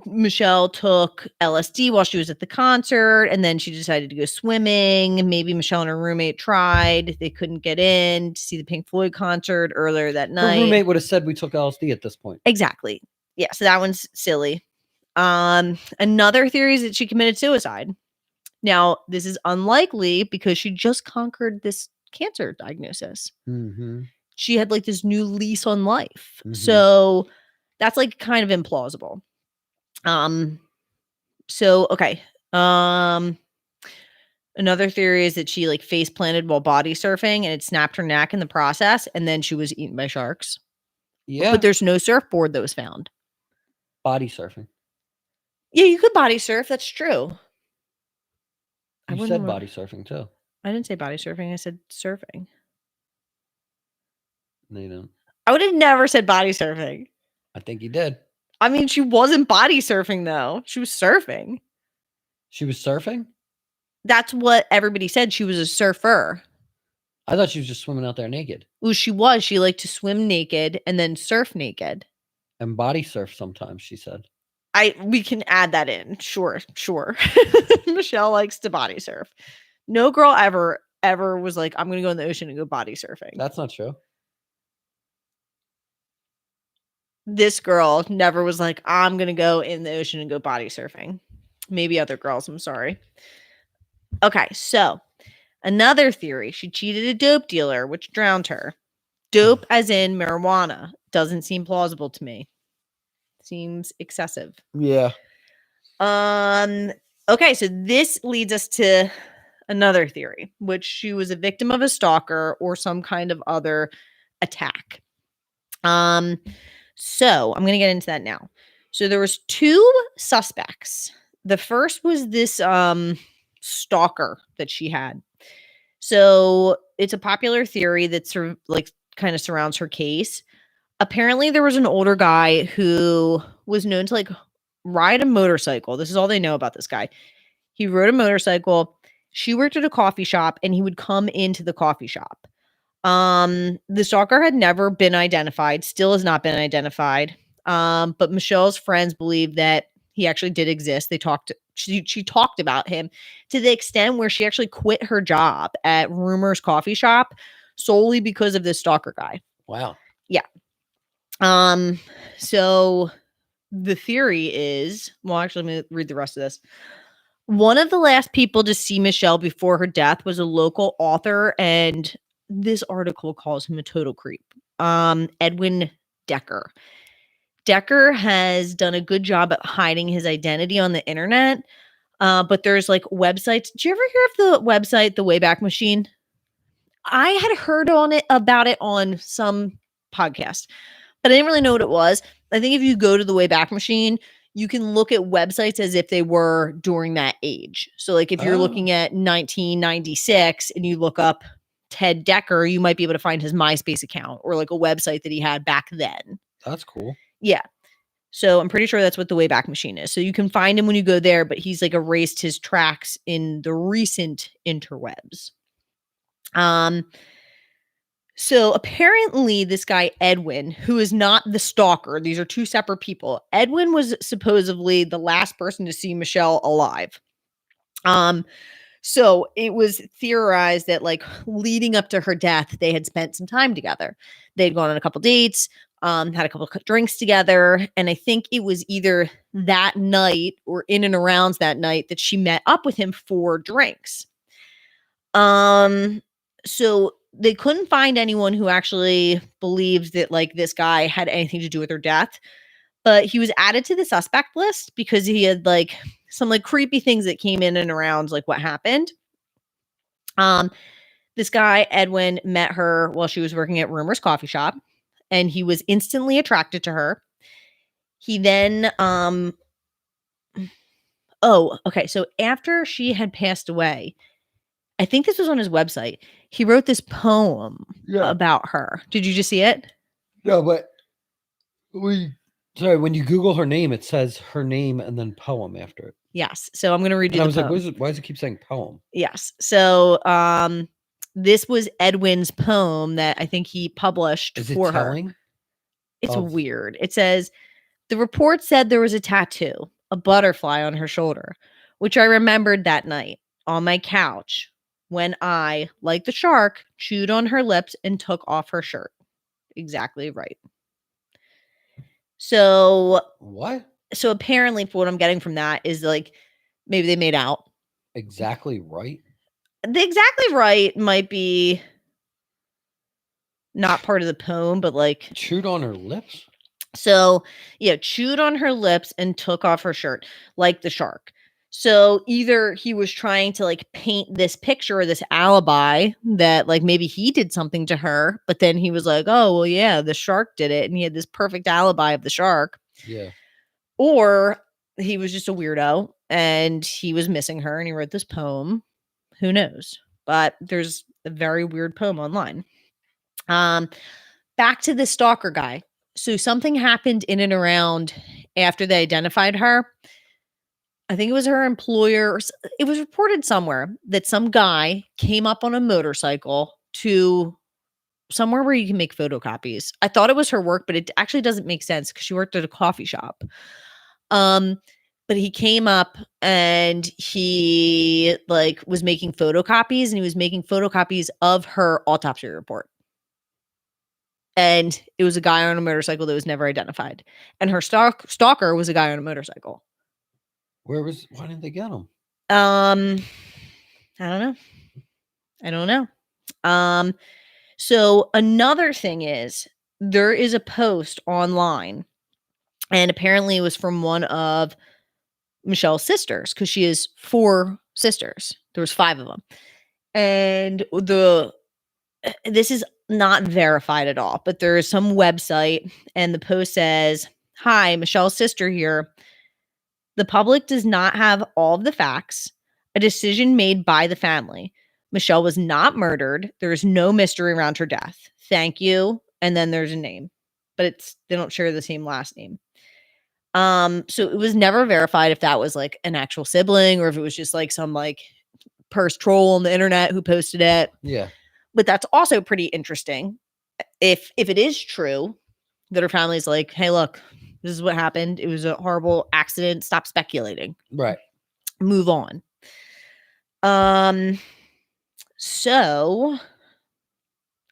Michelle took LSD while she was at the concert, and then she decided to go swimming. Maybe Michelle and her roommate tried. They couldn't get in to see the Pink Floyd concert earlier that night. Her roommate would have said we took LSD at this point. Exactly. Yeah, so that one's silly. Another theory is that she committed suicide. Now, this is unlikely because she just conquered this cancer diagnosis. Mm-hmm. She had like this new lease on life. Mm-hmm. So that's like kind of implausible. Okay. Another theory is that she like face planted while body surfing and it snapped her neck in the process, and then she was eaten by sharks. Yeah. But there's no surfboard that was found. Body surfing. Yeah, you could body surf. That's true. You said body surfing too. I didn't say body surfing. I said surfing. No, you didn't. I would have never said body surfing. I think you did. I mean, she wasn't body surfing though. She was surfing. She was surfing? That's what everybody said. She was a surfer. I thought she was just swimming out there naked. Well, she was. She liked to swim naked and then surf naked. And body surf sometimes, she said. We can add that in. Sure. Michelle likes to body surf. No girl ever was like, I'm going to go in the ocean and go body surfing. That's not true. This girl never was like, I'm going to go in the ocean and go body surfing. Maybe other girls. I'm sorry. Okay. So another theory, she cheated a dope dealer, which drowned her. Dope as in marijuana. doesn't seem plausible to me. Seems excessive. Yeah. Okay, so this leads us to another theory, which she was a victim of a stalker or some kind of other attack. So I'm going to get into that now. So there was 2 suspects. The first was this stalker that she had. So it's a popular theory that sort of like kind of surrounds her case. Apparently there was an older guy who was known to like ride a motorcycle. This is all they know about this guy. He rode a motorcycle. She worked at a coffee shop and he would come into the coffee shop. The stalker had never been identified, still has not been identified. But Michelle's friends believe that he actually did exist. She talked about him to the extent where she actually quit her job at Rumor's coffee shop solely because of this stalker guy. Wow. Yeah. So the theory is, well, actually, let me read the rest of this. One of the last people to see Michelle before her death was a local author, and this article calls him a total creep. Edwin Decker. Decker has done a good job at hiding his identity on the internet. But there's like websites. Did you ever hear of the website, The Wayback Machine? I had heard about it on some podcast, but I didn't really know what it was. I think if you go to The Wayback Machine, you can look at websites as if they were during that age. So like if you're looking at 1996 and you look up Ted Decker, you might be able to find his MySpace account or like a website that he had back then. That's cool. Yeah. So I'm pretty sure that's what The Wayback Machine is. So you can find him when you go there, but he's like erased his tracks in the recent interwebs. So apparently this guy, Edwin, who is not the stalker, these are 2 separate people. Edwin was supposedly the last person to see Michelle alive. So it was theorized that like leading up to her death, they had spent some time together. They'd gone on a couple dates, had a couple of drinks together. And I think it was either that night or in and around that night that she met up with him for drinks. So they couldn't find anyone who actually believed that like this guy had anything to do with her death, but he was added to the suspect list because he had like some like creepy things that came in and around like what happened. This guy, Edwin, met her while she was working at Rumor's coffee shop, and he was instantly attracted to her. He then, so after she had passed away, I think this was on his website. He wrote this poem about her. Did you just see it? Yeah, but when you Google her name, it says her name and then poem after it. Yes. So I'm going to read you the poem. I was like, why does it keep saying poem? Yes. So this was Edwin's poem that I think he published for her. It's weird. It says, the report said there was a tattoo, a butterfly on her shoulder, which I remembered that night on my couch when I, like the shark, chewed on her lips and took off her shirt. Exactly right. So what? So apparently, for what I'm getting from that is like maybe they made out. Exactly right. The exactly right might be not part of the poem, but like chewed on her lips. So yeah, chewed on her lips and took off her shirt like the shark. So either he was trying to like paint this picture or this alibi that like maybe he did something to her, but then he was like, oh, well, yeah, the shark did it. And he had this perfect alibi of the shark. Yeah. Or he was just a weirdo and he was missing her and he wrote this poem. Who knows? But there's a very weird poem online. Back to the stalker guy. So something happened in and around after they identified her. I think it was her employer. It was reported somewhere that some guy came up on a motorcycle to somewhere where you can make photocopies. I thought it was her work, but it actually doesn't make sense because she worked at a coffee shop. But he came up and he like was making photocopies and he was making photocopies of her autopsy report. And it was a guy on a motorcycle that was never identified. And her stalker was a guy on a motorcycle. Why didn't they get him? I don't know. So another thing is there is a post online, and apparently it was from one of Michelle's sisters, because she has 4 sisters. There was 5 of them. And this is not verified at all, but there is some website, and the post says, "Hi, Michelle's sister here. The public does not have all of the facts. A decision made by the family. Michelle was not murdered. There is no mystery around her death. Thank you." And then there's a name, but they don't share the same last name. So it was never verified if that was like an actual sibling or if it was just like some like purse troll on the internet who posted it. Yeah. But that's also pretty interesting. If it is true that her family's like, "Hey, look, this is what happened. It was a horrible accident. Stop speculating. Right. Move on." So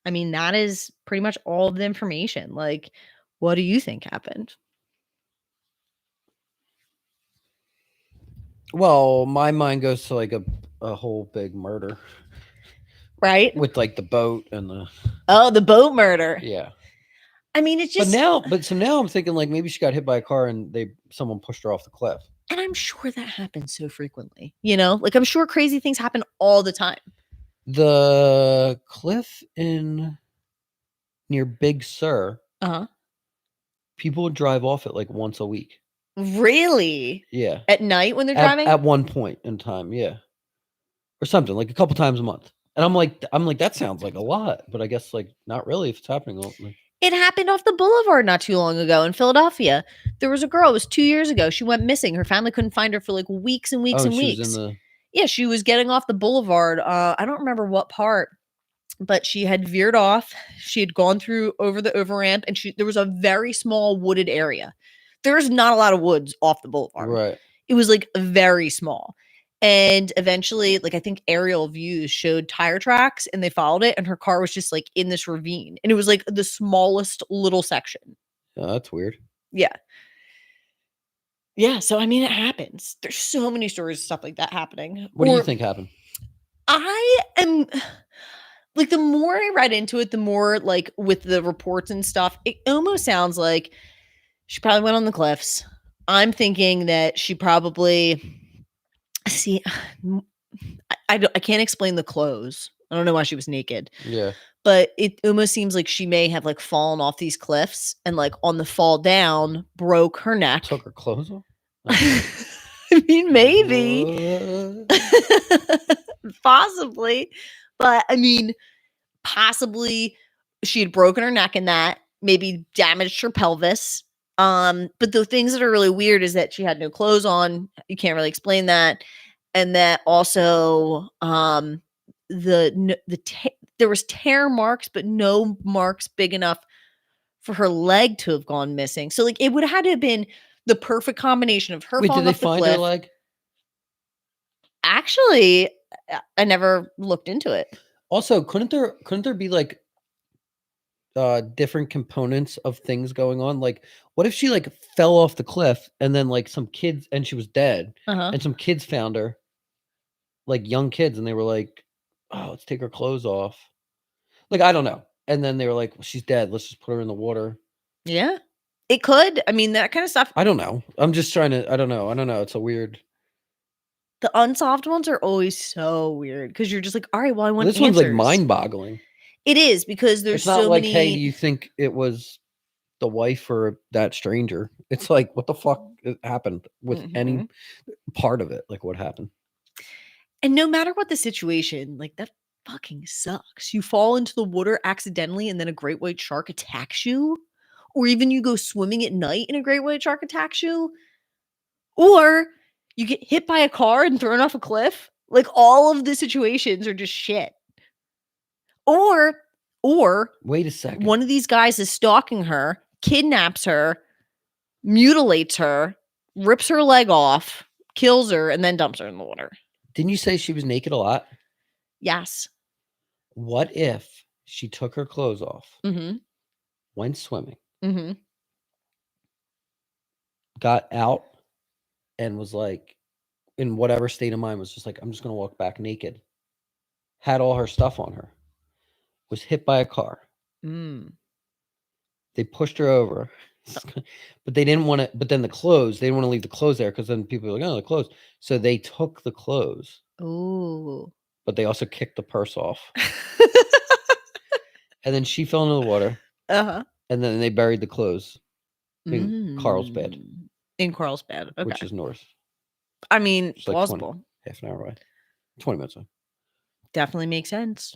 I mean, that is pretty much all of the information. Like, what do you think happened? Well, my mind goes to like a whole big murder. Right? With like the boat and the the boat murder. Yeah. I mean, it's just so now I'm thinking like maybe she got hit by a car and someone pushed her off the cliff. And I'm sure that happens so frequently, you know? Like, I'm sure crazy things happen all the time. The cliff near Big Sur, people would drive off it like once a week. Really? Yeah. At night when they're driving? At one point in time, yeah. Or something, like a couple times a month. And I'm like, that sounds like a lot, but I guess like not really if it's happening. It happened off the boulevard not too long ago in Philadelphia. There was a girl, it was 2 years ago. She went missing. Her family couldn't find her for like weeks and weeks and weeks. Yeah, she was getting off the boulevard. I don't remember what part, but she had veered off. She had gone over the overramp, and there was a very small wooded area. There's not a lot of woods off the boulevard. Right. It was like very small. And eventually, like I think aerial views showed tire tracks, and they followed it, and her car was just like in this ravine. And it was like the smallest little section. Oh, that's weird. Yeah. Yeah. So I mean, it happens. There's so many stories of stuff like that happening. What do you think happened? I am like, the more I read into it, the more like with the reports and stuff, it almost sounds like she probably went on the cliffs. I'm thinking that she probably I can't explain the clothes. I don't know why she was naked. Yeah. But it almost seems like she may have like fallen off these cliffs and like on the fall down broke her neck. Took her clothes off? I mean, maybe. Possibly. But I mean, possibly she had broken her neck in that, maybe damaged her pelvis. But the things that are really weird is that she had no clothes on. You can't really explain that. And that also there was tear marks, but no marks big enough for her leg to have gone missing. So like it would have had to have been the perfect combination of her falling off the cliff. Did they find her leg? Actually, I never looked into it. Also, couldn't there be like different components of things going on? Like, what if she like fell off the cliff and then like some kids and she was dead and some kids found her, like young kids, and they were like, "Oh, let's take her clothes off." Like, I don't know. And then they were like, "Well, she's dead. Let's just put her in the water." Yeah, it could. I mean, that kind of stuff. I don't know. I'm just trying to. I don't know. It's a weird. The unsolved ones are always so weird because you're just like, all right, well, I want this answers. One's like mind-boggling. It is because there's it's not so like, many. Hey, do you think it was the wife or that stranger? It's like, what the fuck happened with any part of it? Like, what happened? And no matter what the situation, like that fucking sucks. You fall into the water accidentally and then a great white shark attacks you, or even you go swimming at night and a great white shark attacks you, or you get hit by a car and thrown off a cliff. Like all of the situations are just shit. Or wait a second. One of these guys is stalking her, kidnaps her, mutilates her, rips her leg off, kills her, and then dumps her in the water. Didn't you say she was naked a lot? Yes. What if she took her clothes off, went swimming, got out, and was like, in whatever state of mind, was just like, I'm just going to walk back naked, had all her stuff on her, was hit by a car, They pushed her over. But they didn't want to. But then the clothes, they didn't want to leave the clothes there because then people were like, "Oh, the clothes." So they took the clothes. Ooh. But they also kicked the purse off. And then she fell into the water. Uh-huh. And then they buried the clothes in Carlsbad. In Carlsbad, okay. Which is north. I mean, it's plausible. Like half an hour away. 20 minutes away. Definitely makes sense.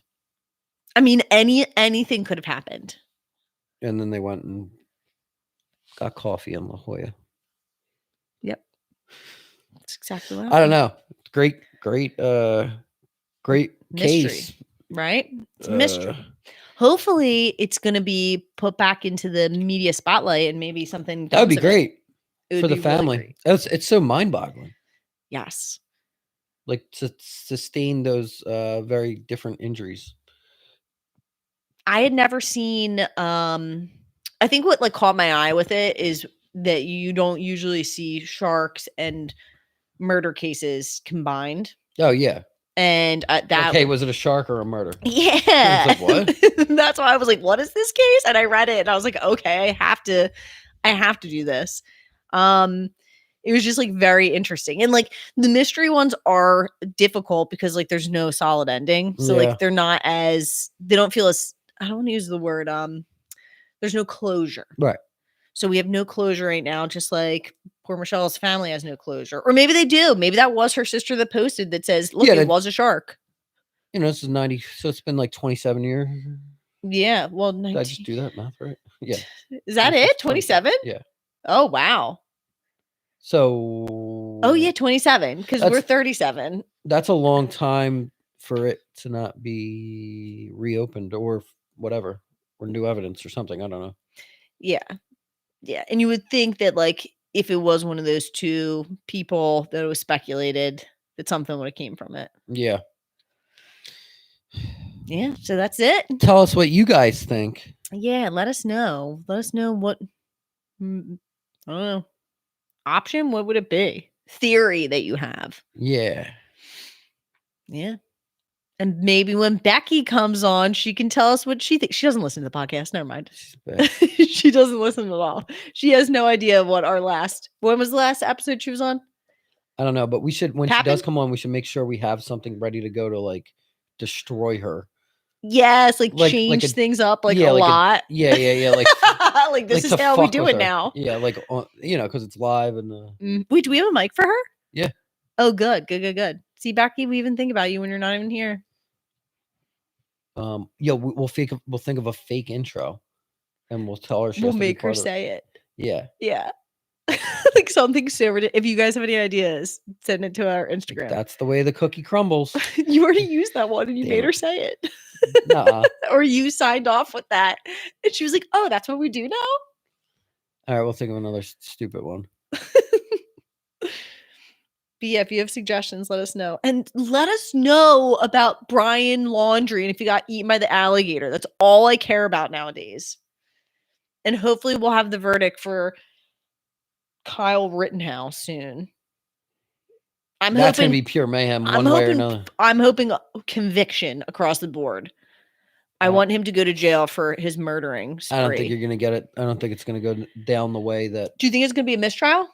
I mean, anything could have happened. And then they went and got coffee in La Jolla. Yep. That's exactly what happened. I don't know. Great mystery, case. Right? It's a mystery. Hopefully it's going to be put back into the media spotlight and maybe something. That would be great for the Really family. It's so mind-boggling. Yes. Like to sustain those very different injuries. I had never seen I think what like caught my eye with it is that you don't usually see sharks and murder cases combined. Oh yeah. And that was it a shark or a murder? Yeah. Like, what? That's why I was like, what is this case? And I read it and I was like, okay, I have to do this. It was just like very interesting. And like the mystery ones are difficult because like there's no solid ending. So like they don't feel as, I don't want to use the word there's no closure. Right. So we have no closure right now, just like poor Michelle's family has no closure. Or maybe they do. Maybe that was her sister that posted that says, look, it was a shark. This is 90, so it's been like 27 years. Yeah. Well, 19. Did I just do that math right? Yeah. Is that it? 27? Yeah. Oh, wow. So. Oh, yeah, 27, because we're 37. That's a long time for it to not be reopened or whatever, or new evidence or something. I don't know. Yeah. Yeah. And you would think that, like, if it was one of those two people that it was speculated that something would have came from it. Yeah. Yeah. So that's it. Tell us what you guys think. Yeah. Let us know. Let us know what, I don't know, option. What would it be? Theory that you have. Yeah. Yeah. And maybe when Becky comes on, she can tell us what she thinks. She doesn't listen to the podcast. Never mind. She doesn't listen at all. She has no idea what when was the last episode she was on? I don't know, but we should, when she does come on, we should make sure we have something ready to go to like destroy her. Yes, like change things up a lot. Yeah. Like, like this is how we do it now. Yeah, like, because it's live and. Wait, do we have a mic for her? Yeah. Oh, good. See, Becky, we even think about you when you're not even here. Yeah, we'll think of a fake intro, and we'll tell her. We'll make her say it. Yeah. Yeah. Like something so ridiculous. If you guys have any ideas, send it to our Instagram. That's the way the cookie crumbles. You already used that one and you made her say it. Nuh-uh. Or you signed off with that. And she was like, oh, that's what we do now? All right, we'll think of another stupid one. But yeah, if you have suggestions, let us know. And let us know about Brian Laundrie and if he got eaten by the alligator. That's all I care about nowadays. And hopefully we'll have the verdict for Kyle Rittenhouse soon. That's going to be pure mayhem one way or another. I'm hoping conviction across the board. I want him to go to jail for his murdering spree. I don't think you're going to get it. I don't think it's going to go down the way that... Do you think it's going to be a mistrial?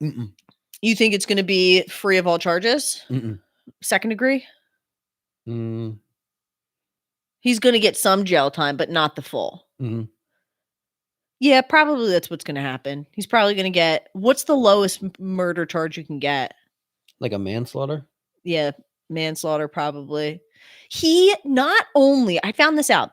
Mm-mm. You think it's going to be free of all charges? Mm-mm. Second degree? Mm. He's going to get some jail time, but not the full. Mm-hmm. Yeah, probably that's what's going to happen. He's probably going to get... What's the lowest murder charge you can get? Like a manslaughter? Yeah, manslaughter probably. He not only... I found this out.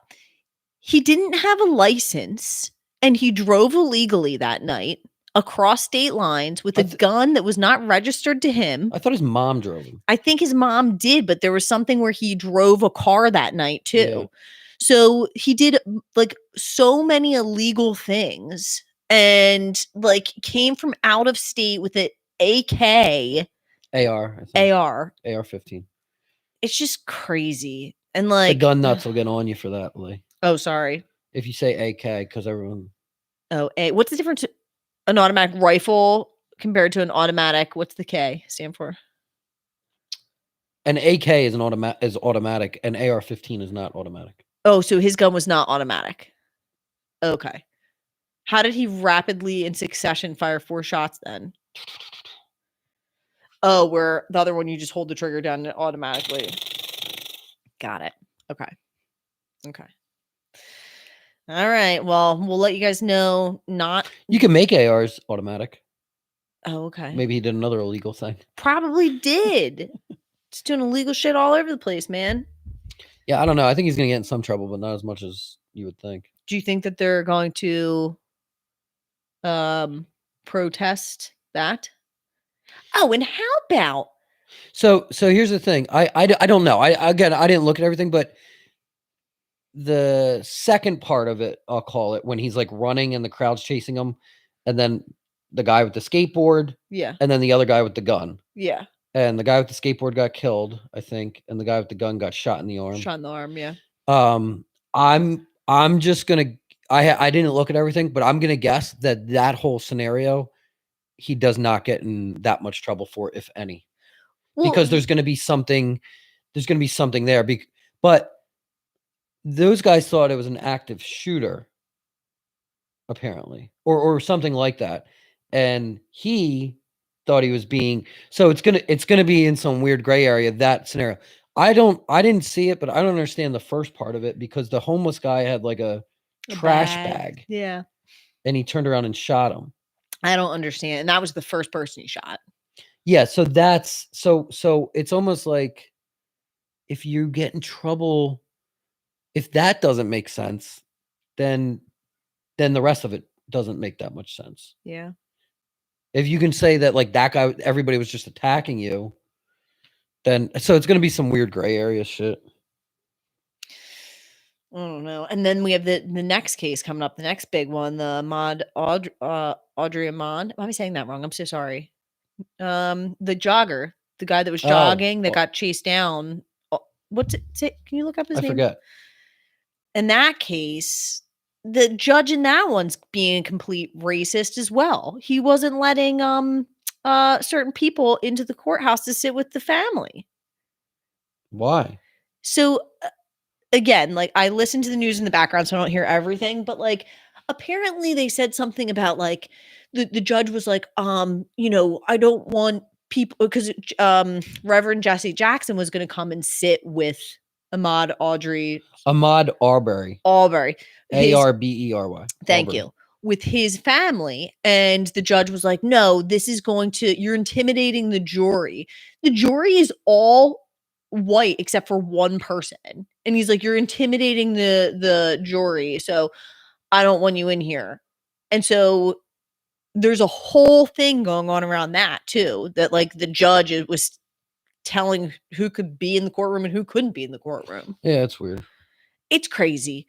He didn't have a license, and he drove illegally that night across state lines with a gun that was not registered to him. I thought his mom drove him. I think his mom did, but there was something where he drove a car that night too. Yeah. So he did like so many illegal things and like came from out of state with an AK. AR-15. It's just crazy. And like the gun nuts will get on you for that, Leigh. Oh, sorry. If you say AK, because everyone. Oh, what's the difference? An automatic rifle compared to an automatic. What's the K stand for? An AK is automatic. An AR-15 is not automatic. Oh, so his gun was not automatic. Okay. How did he rapidly in succession fire 4 shots then? Oh, where the other one you just hold the trigger down and automatically. Got it. Okay. All right. Well, we'll let you guys know. You can make ARs automatic. Oh, okay. Maybe he did another illegal thing. Probably did. Just doing illegal shit all over the place, man. Yeah, I don't know. I think he's gonna get in some trouble, but not as much as you would think. Do you think that they're going to protest that? Oh, and how about? So here's the thing. I don't know. I didn't look at everything, but the second part of it, I'll call it, when he's like running and the crowd's chasing him, and then the guy with the skateboard, yeah, and then the other guy with the gun, yeah, and the guy with the skateboard got killed, I think, and the guy with the gun got shot in the arm. Shot in the arm, yeah. I'm just gonna. I didn't look at everything, but I'm gonna guess that whole scenario, he does not get in that much trouble for, if any, because there's gonna be something. There's gonna be something there, but those guys thought it was an active shooter, apparently, or something like that, and he thought he was being. So it's gonna be in some weird gray area, that scenario. I didn't see it, but I don't understand the first part of it, because the homeless guy had like a trash bag. Yeah. And he turned around and shot him. I don't understand. And that was the first person he shot. Yeah, so that's so it's almost like, if you get in trouble, if that doesn't make sense, then the rest of it doesn't make that much sense. Yeah. If you can say that, like, that guy, everybody was just attacking you, then so it's gonna be some weird gray area shit. I don't know. And then we have the next case coming up, the next big one, the Audrey Ahmad. Why am I saying that wrong? I'm so sorry. The jogger, the guy that was jogging that got chased down. What's it? Can you look up his name? I forget. In that case, the judge in that one's being a complete racist as well. He wasn't letting certain people into the courthouse to sit with the family. Why? So again, like, I listen to the news in the background, so I don't hear everything, but like, apparently they said something about like the judge was like, I don't want people, because Reverend Jesse Jackson was going to come and sit with Ahmaud Arbery. Arbery. Arbery. Thank you. With his family. And the judge was like, no, you're intimidating the jury. The jury is all white except for one person. And he's like, you're intimidating the jury. So I don't want you in here. And so there's a whole thing going on around that too, that like the judge was telling who could be in the courtroom and who couldn't be in the courtroom. Yeah, it's weird. It's crazy.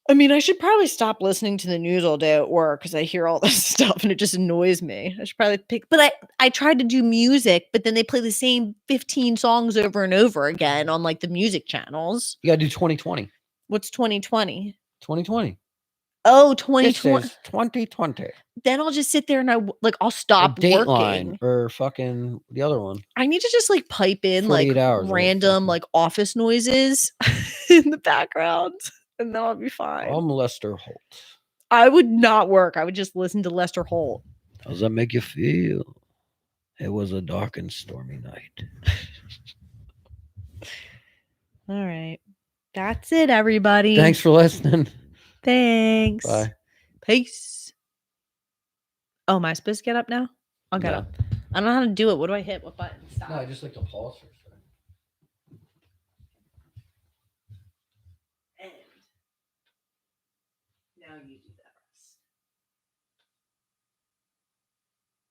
I mean, I should probably stop listening to the news all day at work because I hear all this stuff and it just annoys me. I should probably but I tried to do music, but then they play the same 15 songs over and over again on like the music channels. You gotta do 2020. What's 2020? 2020. Oh, 2020. This is 2020. Then I'll just sit there and I'll stop working. Or fucking the other one. I need to just like pipe in like random like office noises in the background. And then I'll be fine. I'm Lester Holt. I would not work. I would just listen to Lester Holt. How does that make you feel? It was a dark and stormy night. All right. That's it, everybody. Thanks for listening. Thanks. Bye. Peace. Oh, am I supposed to get up now? I'll get up. I don't know how to do it. What do I hit? What button? Stop. No, I just like to pause for